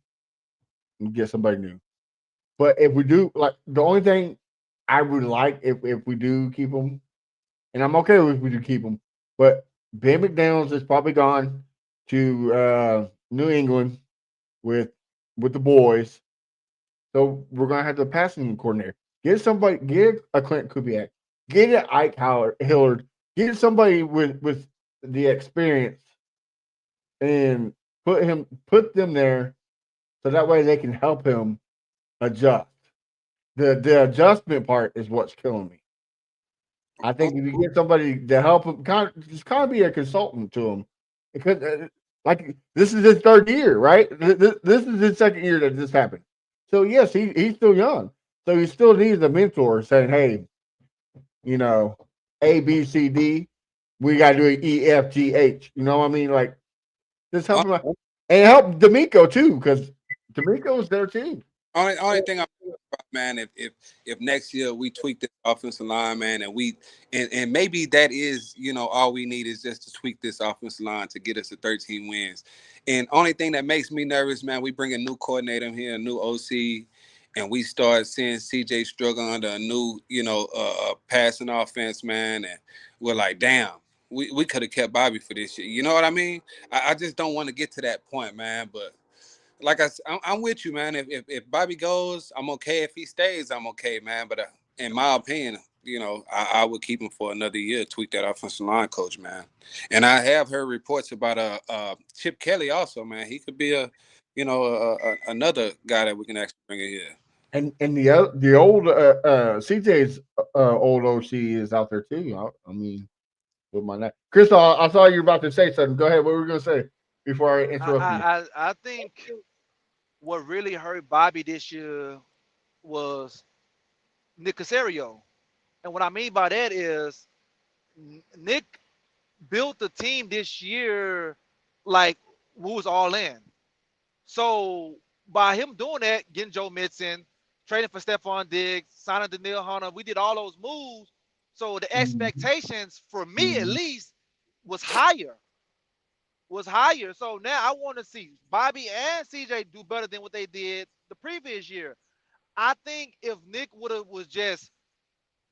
You get somebody new. But if we do, like the only thing I would like if we do keep him, and I'm okay if we do keep him, but Ben McDaniels is probably gone to New England with the boys. So we're gonna have the passing coordinator. Get a Clint Kubiak, get an Ike Hillard, get somebody with the experience, and put them there so that way they can help him adjust. The adjustment part is what's killing me. I think if you get somebody to help him, kind of be a consultant to him, because like this is his 3rd year, right? This is his 2nd year that this happened. So yes, he's still young, so he still needs a mentor saying, "Hey, A B C D, we got to do E F G H." You know what I mean? Like just help him out. And help D'Amico too, because D'Amico's there too. Only thing I'm about, man, if next year we tweak this offensive line, man, and maybe that is, all we need is just to tweak this offensive line to get us to 13 wins. And only thing that makes me nervous, man, we bring a new coordinator here, a new OC, and we start seeing CJ struggle under a new, passing offense, man, and we're like, damn. We could have kept Bobby for this shit. You know what I mean? I just don't want to get to that point, man. But like I'm with you, man. If Bobby goes, I'm okay. If he stays, I'm okay, man. But in my opinion, I would keep him for another year. Tweak that offensive line coach, man. And I have heard reports about Chip Kelly also, man. He could be another guy that we can actually bring in here. And the old CJ's old OC is out there too. I mean, with my name, Crystal, I saw you were about to say something. Go ahead. What were we gonna say? before I interrupt you. I think what really hurt Bobby this year was Nick Casario. And what I mean by that is Nick built the team this year like we was all in. So by him doing that, getting Joe Mixon, trading for Stephon Diggs, signing Daniil Hunter, we did all those moves. So the Mhm. expectations for me at Mhm. least was higher. Was higher. So now I want to see Bobby and CJ do better than what they did the previous year. I think if Nick would have was just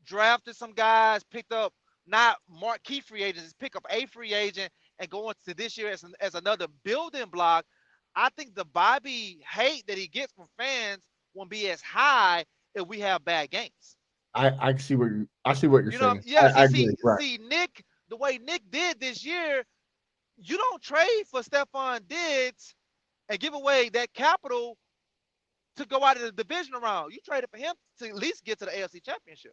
drafted some guys, picked up not marquee free agents, pick up a free agent and go into this year as another building block, I think the Bobby hate that he gets from fans won't be as high if we have bad games. I see what I see what you're You know, saying. yeah. I See, agree. see, Right. see, Nick, the way Nick did this year, you don't trade for Stephon Diggs and give away that capital to go out of the divisional round. You traded for him to at least get to the AFC Championship.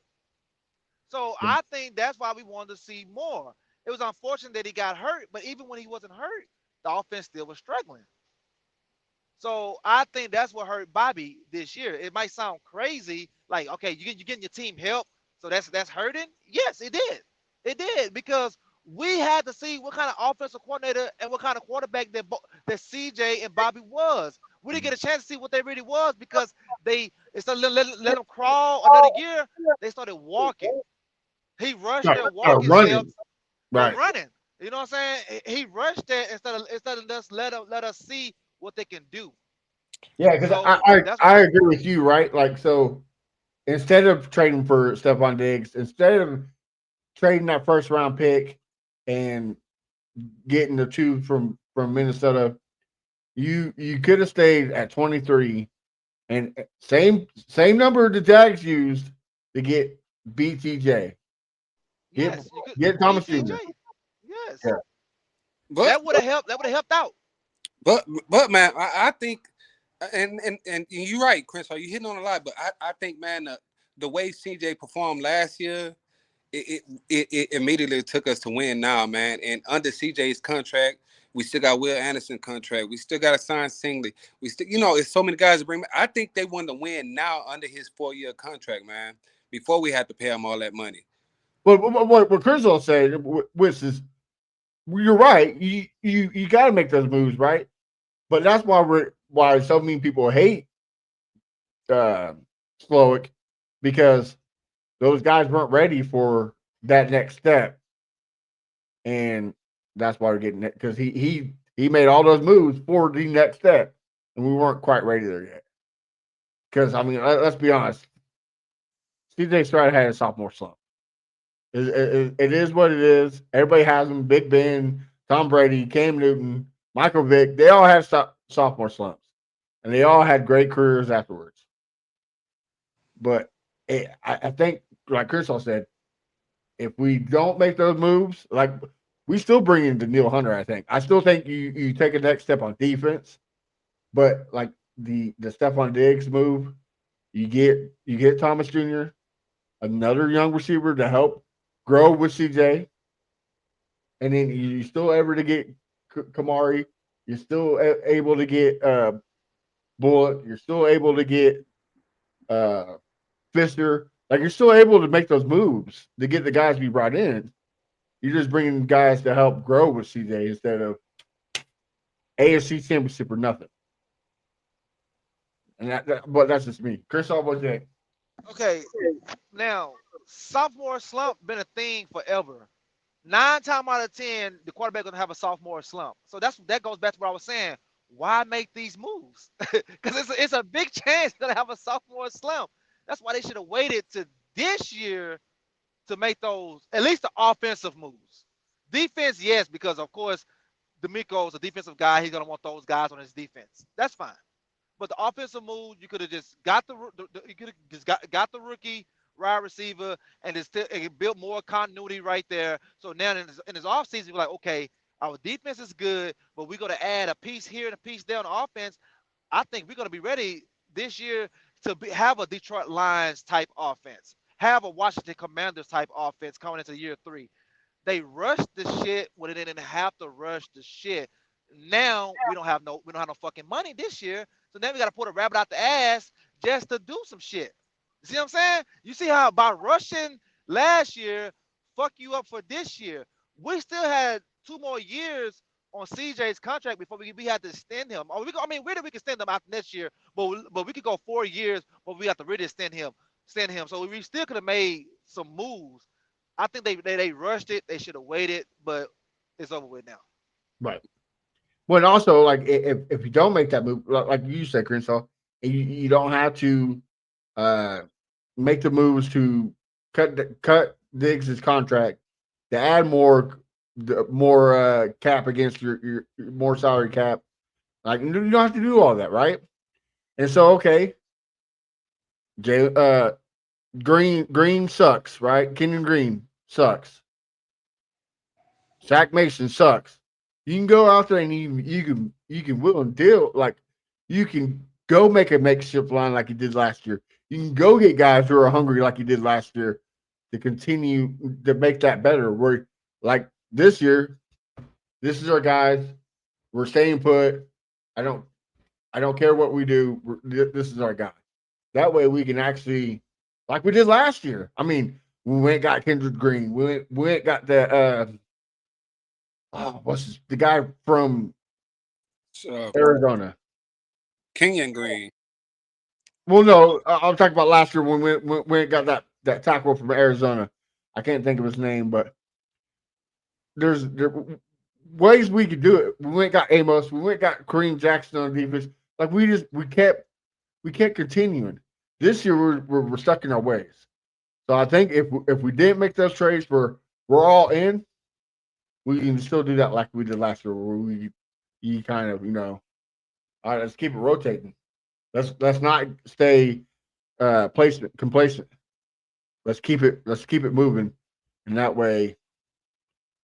So I think that's why we wanted to see more. It was unfortunate that he got hurt, but even when he wasn't hurt, the offense still was struggling. So I think that's what hurt Bobby this year. It might sound crazy, like okay, you getting your team help, so that's hurting. Yes, it did. It did because we had to see what kind of offensive coordinator and what kind of quarterback that CJ and Bobby was. We didn't get a chance to see what they really was because they instead of let them crawl another year, they started walking. He rushed their walking Running. steps from Right. running. You know what I'm saying? He rushed that instead of just let us see what they can do. Yeah, because So that's what I agree with you, right? Like, so instead of trading for Stephon Diggs, instead of trading that first round pick and getting the two from Minnesota, you could have stayed at 23 and same number the Jags used to get BTJ, get yes, you could get Thomas Jr. BTJ. Yes, Yeah, But that would have helped. That would have helped out. but man, I think and you're right, Chris. Are you hitting on a lot? But I think man, the way CJ performed last year, it immediately took us to win now, man. And under CJ's contract, we still got Will Anderson contract. We still got to sign Singley. We still, it's so many guys to bring. I think they want to win now under his 4-year contract, man. Before we had to pay him all that money. but what Chris will say, which is you're right. You got to make those moves, right? But that's why so many people hate uh, Slowick because those guys weren't ready for that next step, and that's why we're getting it because he made all those moves for the next step, and we weren't quite ready there yet. Because I mean, let's be honest, CJ Stroud had a sophomore slump. It is what it is. Everybody has them. Big Ben, Tom Brady, Cam Newton, Michael Vick. They all have sophomore slumps, and they all had great careers afterwards. But I think, like Chris said, if we don't make those moves, like we still bring in Daniil Hunter. I still think you take a next step on defense, but like the Stephon Diggs move, you get Thomas Jr., another young receiver to help grow with CJ, and then you still able to get Kamari. You're still able to get Bullock. You're still able to get uh, Fister. Like you're still able to make those moves to get the guys we brought in. You're just bringing guys to help grow with CJ instead of AFC Championship or nothing. And but that's just me. Chris, all about that. Okay, now sophomore slump been a thing forever. 9 times out of 10, the quarterback gonna have a sophomore slump. So that goes back to what I was saying. Why make these moves? Because it's a big chance you're gonna have a sophomore slump. That's why they should have waited to this year to make those at least the offensive moves. Defense, yes, because of course D'Amico's a defensive guy. He's gonna want those guys on his defense. That's fine. But the offensive move, you could have just got you could have just got the rookie wide receiver and just and built more continuity right there. So now in his offseason, we're like, okay, our defense is good, but we're gonna add a piece here and a piece there on offense. I think we're gonna be ready this year to have a Detroit Lions type offense, have a Washington Commanders type offense coming into year 3. They rushed the shit when they didn't have to rush the shit. Now we don't have no fucking money this year. So now we got to put a rabbit out the ass just to do some shit. You see what I'm saying? You see how by rushing last year fuck you up for this year. We still had 2 more years on CJ's contract before we had to extend him. I mean, really we can extend him after next year, but we could go 4 years, but we have to really extend him. So we still could have made some moves. I think they rushed it. They should have waited, but it's over with now. Right. Well, and also, like, if you don't make that move, like you said, Crenshaw, and you don't have to uh, make the moves to cut Diggs' contract to add more cap against your more salary cap. Like, you don't have to do all that, right? And so, okay, Jay, Green sucks, right? Kenyon Green sucks. Zach Mason sucks. You can go out there and you can will and deal, like you can go make a makeshift line like you did last year. You can go get guys who are hungry like you did last year to continue to make that better. Where like this year, this is our guys. We're staying put. I don't I don't care what we do. This is our guy. That way we can actually, like we did last year. I mean, we went and got Kendrick Green. We went and got the guy from Uh, Arizona. Kenyon Green. Well, no, I'm talking about last year when we got that tackle from Arizona. I can't think of his name, but there ways we could do it. We went and got Amos. We went and got Kareem Jackson on defense. Like we kept continuing. This year we're stuck in our ways. So I think if we didn't make those trades, we're all in. We can still do that like we did last year, where you kind of all right, let's keep it rotating. Let's not stay complacent. Let's keep it moving, and that way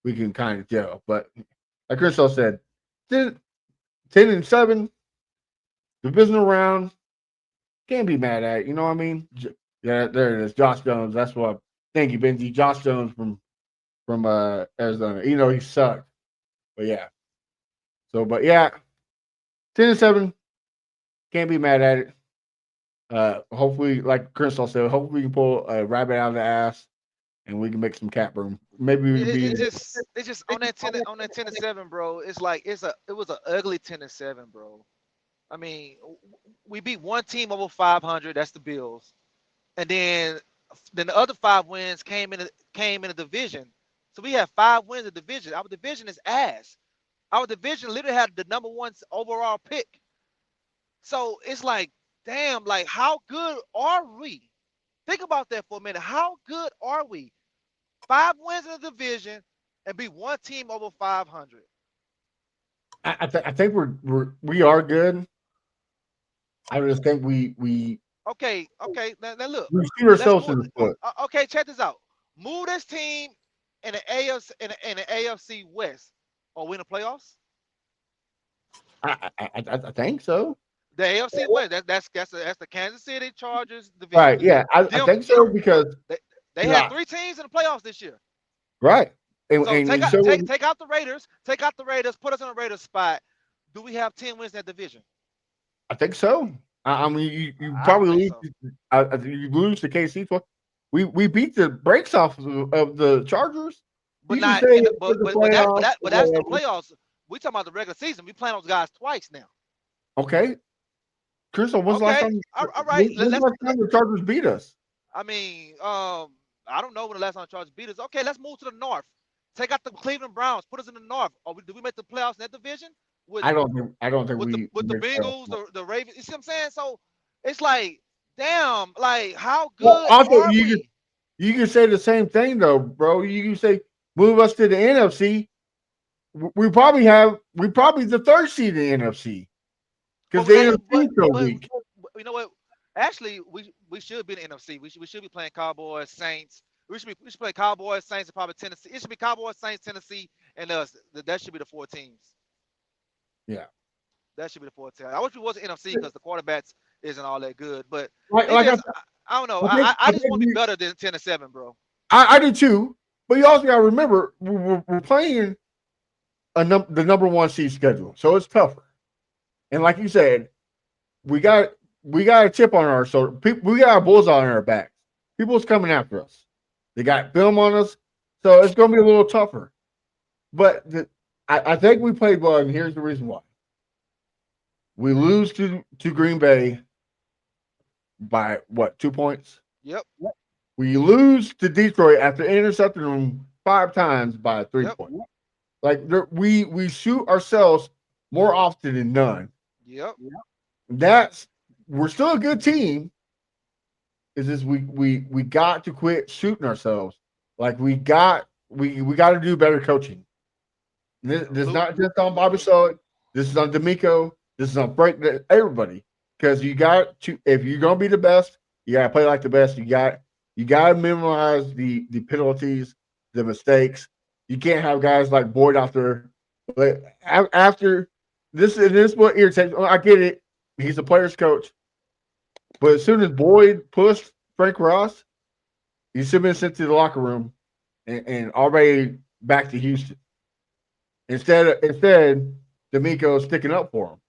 we can kind of gel. But like Crystal said, 10-7, divisional round, can't be mad at it. You know what I mean? Yeah, there it is. Josh Jones. That's what. Thank you, Benji. Josh Jones from Arizona. He sucked, but yeah. So, but yeah, 10-7, can't be mad at it. Hopefully, like Crystal said, hopefully we can pull a rabbit out of the ass and we can make some cap room. Maybe we can It, be. it's just on that 10-7, bro. It's like it was an ugly 10-7, bro. I mean, we beat one team over 500. That's the Bills, and then the other 5 wins came in the division. So we have 5 wins in the division. Our division is ass. Our division literally had the number one overall pick. So it's like, damn, like how good are we? Think about that for a minute. How good are we? 5 wins in the division and be one team over 500. I think we are good. I just think Okay. Now look, we shoot let's ourselves move. in the foot. Okay, check this out. Move this team in the AFC West or win the playoffs. I think so. The AFC West. That's the Kansas City Chargers Right? division. Yeah, I Them think so because they had yeah, 3 teams in the playoffs this year. right. So And so take out the Raiders. Take out the Raiders. Put us in a Raiders spot. Do we have 10 wins in that division? I think so. I mean, you I don't probably think lose. so. You lose to KC. We beat the brakes off of the Chargers. But You can not say in the, it was the playoffs but or that's the whatever. playoffs. We talking about the regular season. We playing those guys twice now. Okay, Crystal. When's the last Okay. time? All right. When's the last time the Chargers beat us? I mean, I don't know when the last time the Chargers beat us. Okay, let's move to the North. Take out the Cleveland Browns. Put us in the North. Do we make the playoffs in that division with I don't think with the we with the made the playoffs. Bengals, the Ravens? You see what I'm saying? So it's like, damn, like how Well, good also are we? you can say the same thing though, bro. You can say move us to the NFC. We probably the third seed in the NFC because But the they, NFC is so weak. you know what? Actually, we should be in the NFC. We should be playing Cowboys, Saints. We should play Cowboys, Saints, and probably Tennessee. It should be Cowboys, Saints, Tennessee, and us. That should be the 4 teams. Yeah, That should be the 4 teams. I wish we wasn't NFC because the quarterbacks isn't all that good. But like it like just I don't know. I think I I just think want to be better than 10-7, bro. I do too. But you also got to remember we're playing the number one seed schedule, so it's tougher. And like you said, we got we got a chip on our shoulder. We got our bullseye on our backs. People's coming after us. They got film on us, so it's going to be a little tougher. But I think we played well, and here's the reason why: we lose to Green Bay by what 2 points? Yep. We lose to Detroit after intercepting them 5 times by 3 Yep. points. Like we shoot ourselves more often than none. Yep. That's we're still a good team. Is just we got to quit shooting ourselves. Like we got to do better coaching. This is not just on Bobby Sullivan. This is on D'Amico. This is on Frank. Everybody, because you got to if you're gonna be the best, you gotta play like the best. You got to minimize the penalties, the mistakes. You can't have guys like Boyd out there. But after this is what irritates. I get it. He's a player's coach. But as soon as Boyd pushed Frank Ross, he should have been sent to the locker room and already back to Houston. Instead, D'Amico's sticking up for him.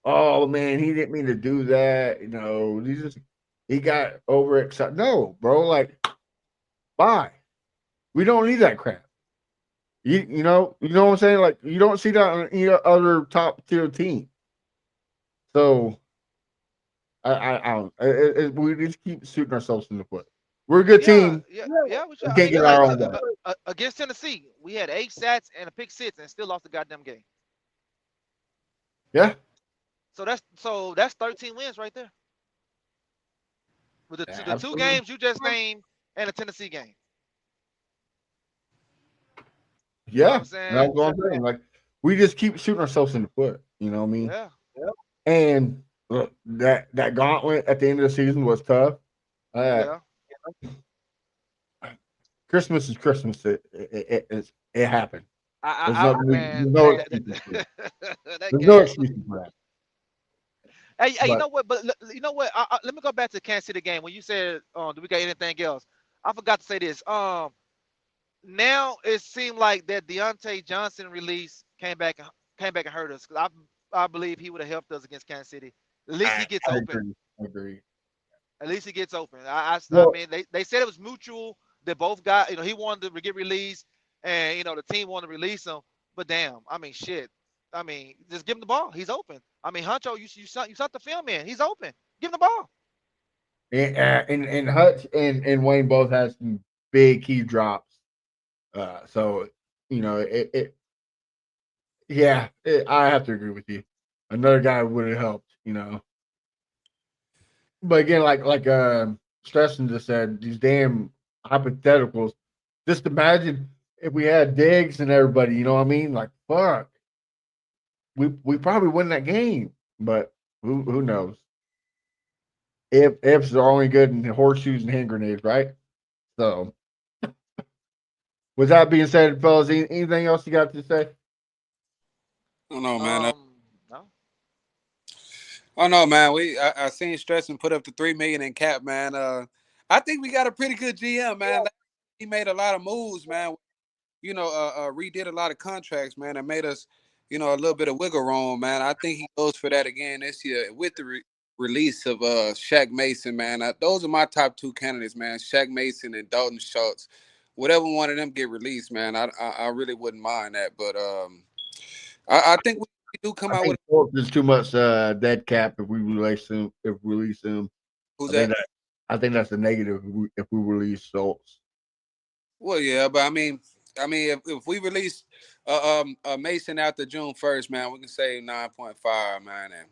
Oh man, he didn't mean to do that. He got overexcited. No, bro, like bye. We don't need that crap. You know what I'm saying? Like you don't see that on any other top tier team. So I don't. We just keep shooting ourselves in the foot. We're a good Yeah, team. yeah. We I can't mean, get like our own way. against Tennessee, we had 8 sacks and a pick six, and still lost the goddamn game. Yeah. So that's 13 wins right there with the two Absolutely. games you just named and the Tennessee game. You know what Yeah. I'm That's saying? what I'm saying. Like we just keep shooting ourselves in the foot. You know what I mean? Yeah, And look, that gauntlet at the end of the season was tough. Uh, yeah. Christmas is Christmas. It happened. There's I nothing. man, There's no excuses for it. that There's no game. excuses for that. Hey, you But know what? But you know what? Let me go back to the Kansas City game when you said, "Do we got anything else?" I forgot to say this. Now it seemed like that Deontay Johnson release came back and hurt us because I believe he would have helped us against Kansas City. At least he gets I open. agree. I agree. At least he gets open. I Well, mean, they said it was mutual. They both got, he wanted to get released, and the team wanted to release him. But damn, I mean, shit. I mean, just give him the ball. He's open. I mean, Huncho, you shot the film in. He's open. Give him the ball. and Hutch and Wayne both had some big key drops. So it yeah, I have to agree with you. Another guy would have helped. But again, like Stresson just said, these damn hypotheticals. Just imagine if we had Diggs and everybody. You know what I mean? Like fuck, we probably win that game. But who knows? Ifs are only good in horseshoes and hand grenades, right? So, with that being said, fellas, anything else you got to say? I don't know, man. No. Oh no, man. I seen Stretch and put up the 3 million in cap, man. I think we got a pretty good GM, man. He made a lot of moves, man. Redid a lot of contracts, man, and made us, a little bit of wiggle room, man. I think he goes for that again this year with the release of Shaq Mason, man. Those are my top two candidates, man. Shaq Mason and Dalton Schultz. Whatever one of them get released, man, I really wouldn't mind that. But I think we do come I out with think Phillips is too much dead cap if we release him. If we release him, who's I think that? that I think that's a negative if we release Schultz. Well, yeah, but I mean, if we release Mason after June 1st, man, we can save 9.5, man, and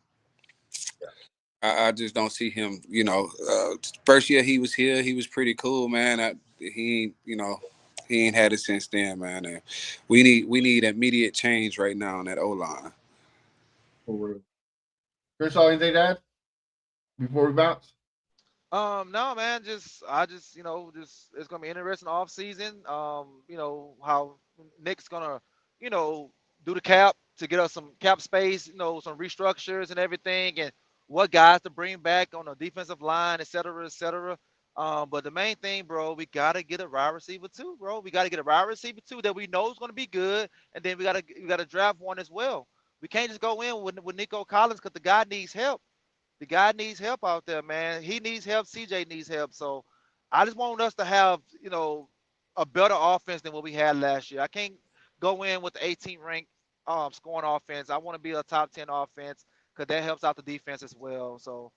I just don't see him. First year he was here, he was pretty cool, man. He ain't had it since then, man. And we need immediate change right now on that O line. Chris, all anything to add before we bounce? No, man. I just just it's gonna be interesting off season. How Nick's gonna you know do the cap to get us some cap space. Some restructures and everything, and what guys to bring back on the defensive line, et cetera, et cetera. But the main thing, bro, we gotta get a wide receiver too, bro. We gotta get a wide receiver too that we know is gonna be good, and then we gotta draft one as well. We can't just go in with Nico Collins because the guy needs help. The guy needs help out there, man. He needs help. CJ needs help. So I just want us to have, a better offense than what we had last year. I can't go in with the 18th ranked scoring offense. I want to be a top 10 offense because that helps out the defense as well. So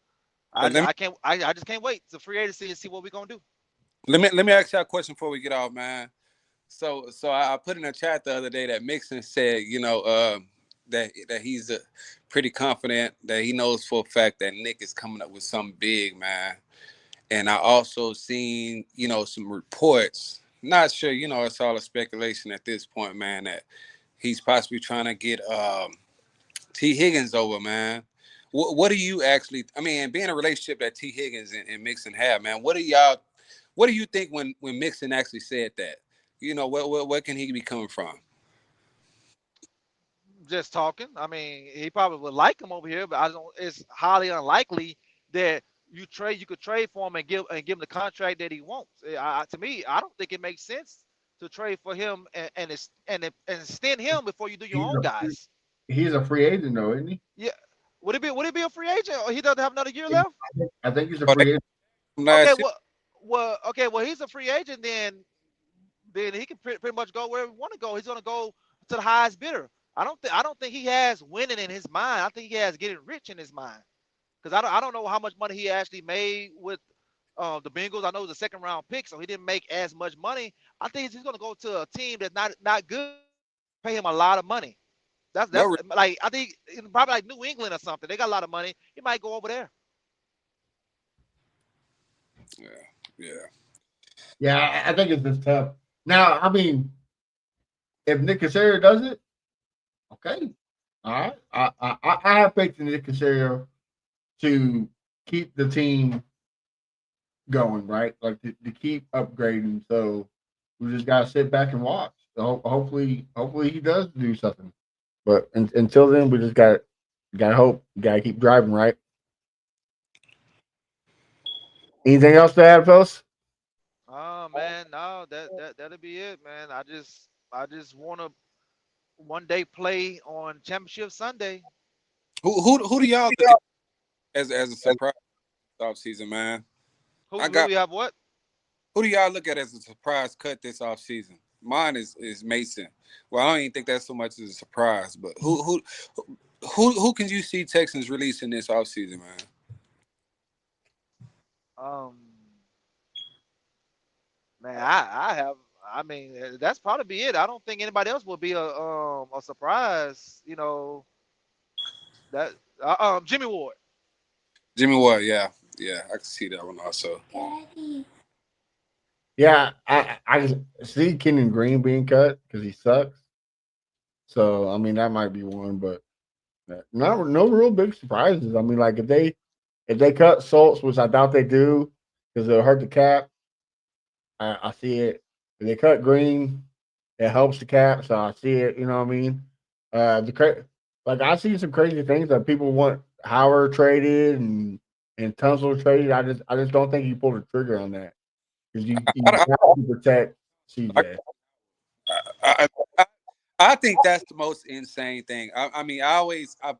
But let me I just can't wait to free agency and see what we're gonna do. let me ask you a question before we get off, man. So I put in a chat the other day that Mixon said, that he's pretty confident that he knows for a fact that Nick is coming up with something big, man. And I also seen, some reports. Not sure, it's all a speculation at this point, man, that he's possibly trying to get T. Higgins over, man. What do you actually? I mean, being a relationship that T. Higgins and Mixon have, man. What do you think when Mixon actually said that? What can he be coming from? Just talking. I mean, he probably would like him over here, but I don't. It's highly unlikely that you could trade for him and give him the contract that he wants. To me, I don't think it makes sense to trade for him and extend him before you do your He's own a guys. he's a free agent though, isn't he? Yeah. Would it be a free agent or he doesn't have another year left? I think he's a Oh, they free agent. from Okay, last year. well, he's a free agent then he can pretty much go wherever he want to go. He's gonna go to the highest bidder. I don't think he has winning in his mind. I think he has getting rich in his mind. Because I don't know how much money he actually made with the Bengals. I know it was a second round pick, so he didn't make as much money. I think he's gonna go to a team that's not good, pay him a lot of money. That's What? like I think probably like New England or something. They got a lot of money. He might go over there. Yeah, yeah. Yeah, I think it's just tough. Now, I mean, if Nick Casario does it, okay, all right. I have faith in Nick Casario to keep the team going, right? Like to keep upgrading. So we just gotta sit back and watch. So hopefully he does do something. But until then, we just gotta hope. Gotta keep driving, right? Anything else to add, fellas? Oh man, no, that'll be it, man. I just want to one day play on Championship Sunday. Who do y'all look at as a surprise off season, man? I Who got we have what? who do y'all look at as a surprise cut this off season? Mine is Mason. Well, I don't even think that's so much as a surprise, but who can you see Texans releasing this off season, man? Um, Man, I have. I mean, that's probably be it. I don't think anybody else will be a surprise. That Jimmy Ward. Jimmy Ward, yeah, yeah, I can see that one also. Yeah, I just see Kenyon Green being cut because he sucks. So I mean that might be one, but not no real big surprises. I mean, like if they cut Schultz, which I doubt they do, because it'll hurt the cap. I see it. If they cut Green, it helps the cap, so I see it. You know what I mean? Like I see some crazy things that people want Howard traded and Tunsil traded. I just don't think you pulled the trigger on that because you I, have to protect I, CJ. I, I, I think that's the most insane thing. I mean, I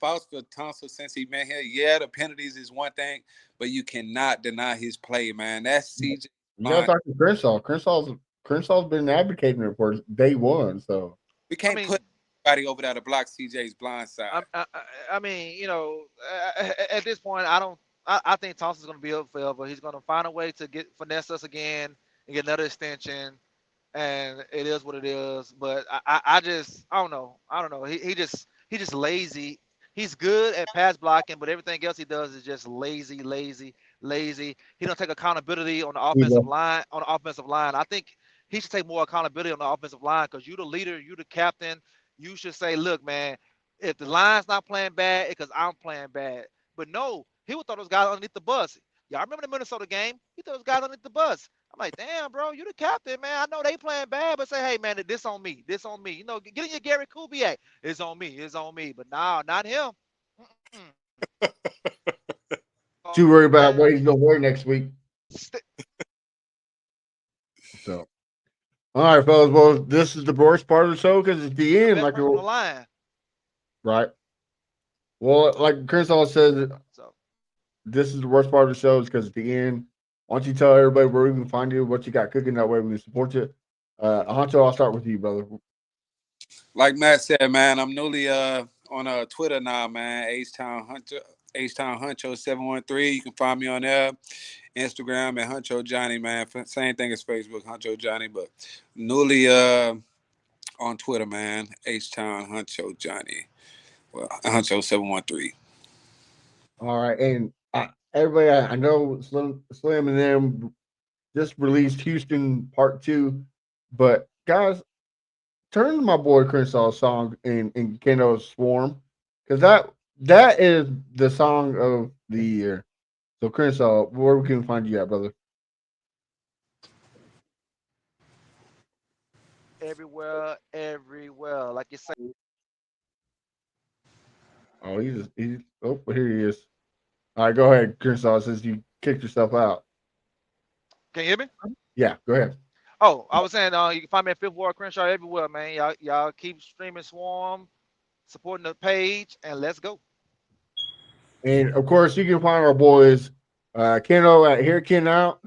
vouched for Thompson since he been here. Yeah, the penalties is one thing, but you cannot deny his play, man. That's CJ You gotta blind. talk to Crenshaw. Crenshaw's been advocating it for day one. So We I can't put mean, anybody over there to block CJ's blind I side. I, I I mean, at this point, I don't. I think Thompson's going to be up forever. He's going to find a way to get finesse us again and get another extension. And it is what it is. But I don't know. I don't know. He just lazy. He's good at pass blocking, but everything else he does is just lazy, lazy, lazy. He don't take accountability on the offensive either. line. On the offensive line, I think he should take more accountability on the offensive line because you the leader, you the captain. You should say, look, man, if the line's not playing bad, it's because I'm playing bad. But no, he would throw those guys underneath the bus. Y'all remember the Minnesota game? He threw those guys underneath the bus. I'm like, damn, bro, you the captain, man. I know they playing bad, but say, hey, man, this on me. This on me. Get in your Gary Kubiak. It's on me. It's on me. But nah, not him. Mm-mm. Too worried Man, about what he's gonna wear next week. st- All right, fellas. Well, this is the worst part of the show because it's the end. Best person on the line. Right. Well, like Chris all said, So this is the worst part of the show is because at the end, why don't you tell everybody where we can find you, what you got cooking, that way we can support you. Honcho, I'll start with you, brother. Like Matt said, man, I'm newly on Twitter now, man. H-Town Huncho 713. You can find me on there. Instagram at Huncho Johnny, man. Same thing as Facebook, Huncho Johnny, but newly on Twitter, man. H-Town Huncho Johnny. Well, Huncho 713. All right, and everybody, I know Slim and them just released Houston Part 2, but guys, turn to my boy Crensaw's song in Kendo's Swarm, because that is the song of the year. So Crenshaw, where we can find you at, brother? everywhere. Like you say. Oh, he's here he is. All right, go ahead, Crenshaw, since you kicked yourself out. Can you hear me? Yeah, go ahead. Oh, I was saying you can find me at Fifth Ward Crenshaw everywhere, man. Y'all keep streaming Swarm, supporting the page, and let's go. And of course, you can find our boys Keno at Here Ken Out,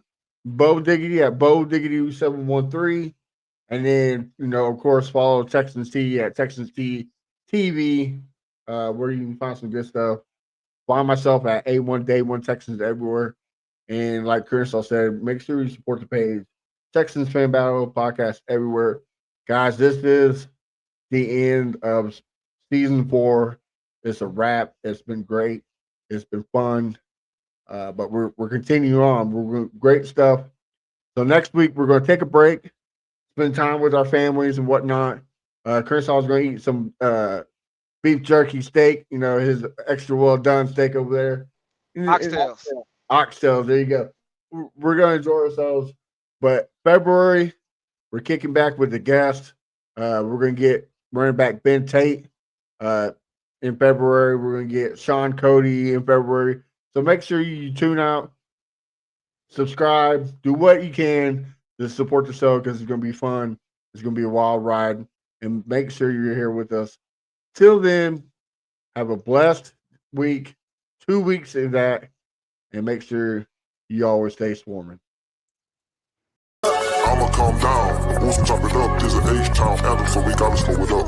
Bo Diggity at Bo Diggity 713. And then, of course, follow Texans T at Texans T TV, where you can find some good stuff. Find myself at A1 Day 1 Texans everywhere. And like Chris said, make sure you support the page. Texans Fan Battle Podcast everywhere. Guys, this is the end of season 4. It's a wrap. It's been great. It's been fun. But we're continuing on. We're great stuff. So next week we're going to take a break, spend time with our families and whatnot. Chris is going to eat some beef jerky steak. His extra well done steak over there. Oxtails. Oxtails. There you go. We're going to enjoy ourselves. But February, we're kicking back with the guest. We're going to get running back Ben Tate. In February, we're going to get Sean Cody in February. So make sure you tune out, subscribe, do what you can to support the show because it's going to be fun. It's going to be a wild ride. And make sure you're here with us. Till then, have a blessed week, 2 weeks in that, and make sure you always stay swarming. I'ma calm down. Won't chop it up. There's an H-Town anthem, so we gotta slow it up.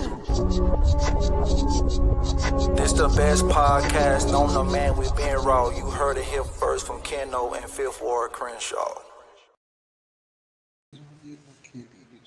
This the best podcast on the man. We been raw. You heard it here first from Keno and Fifth Ward Crenshaw.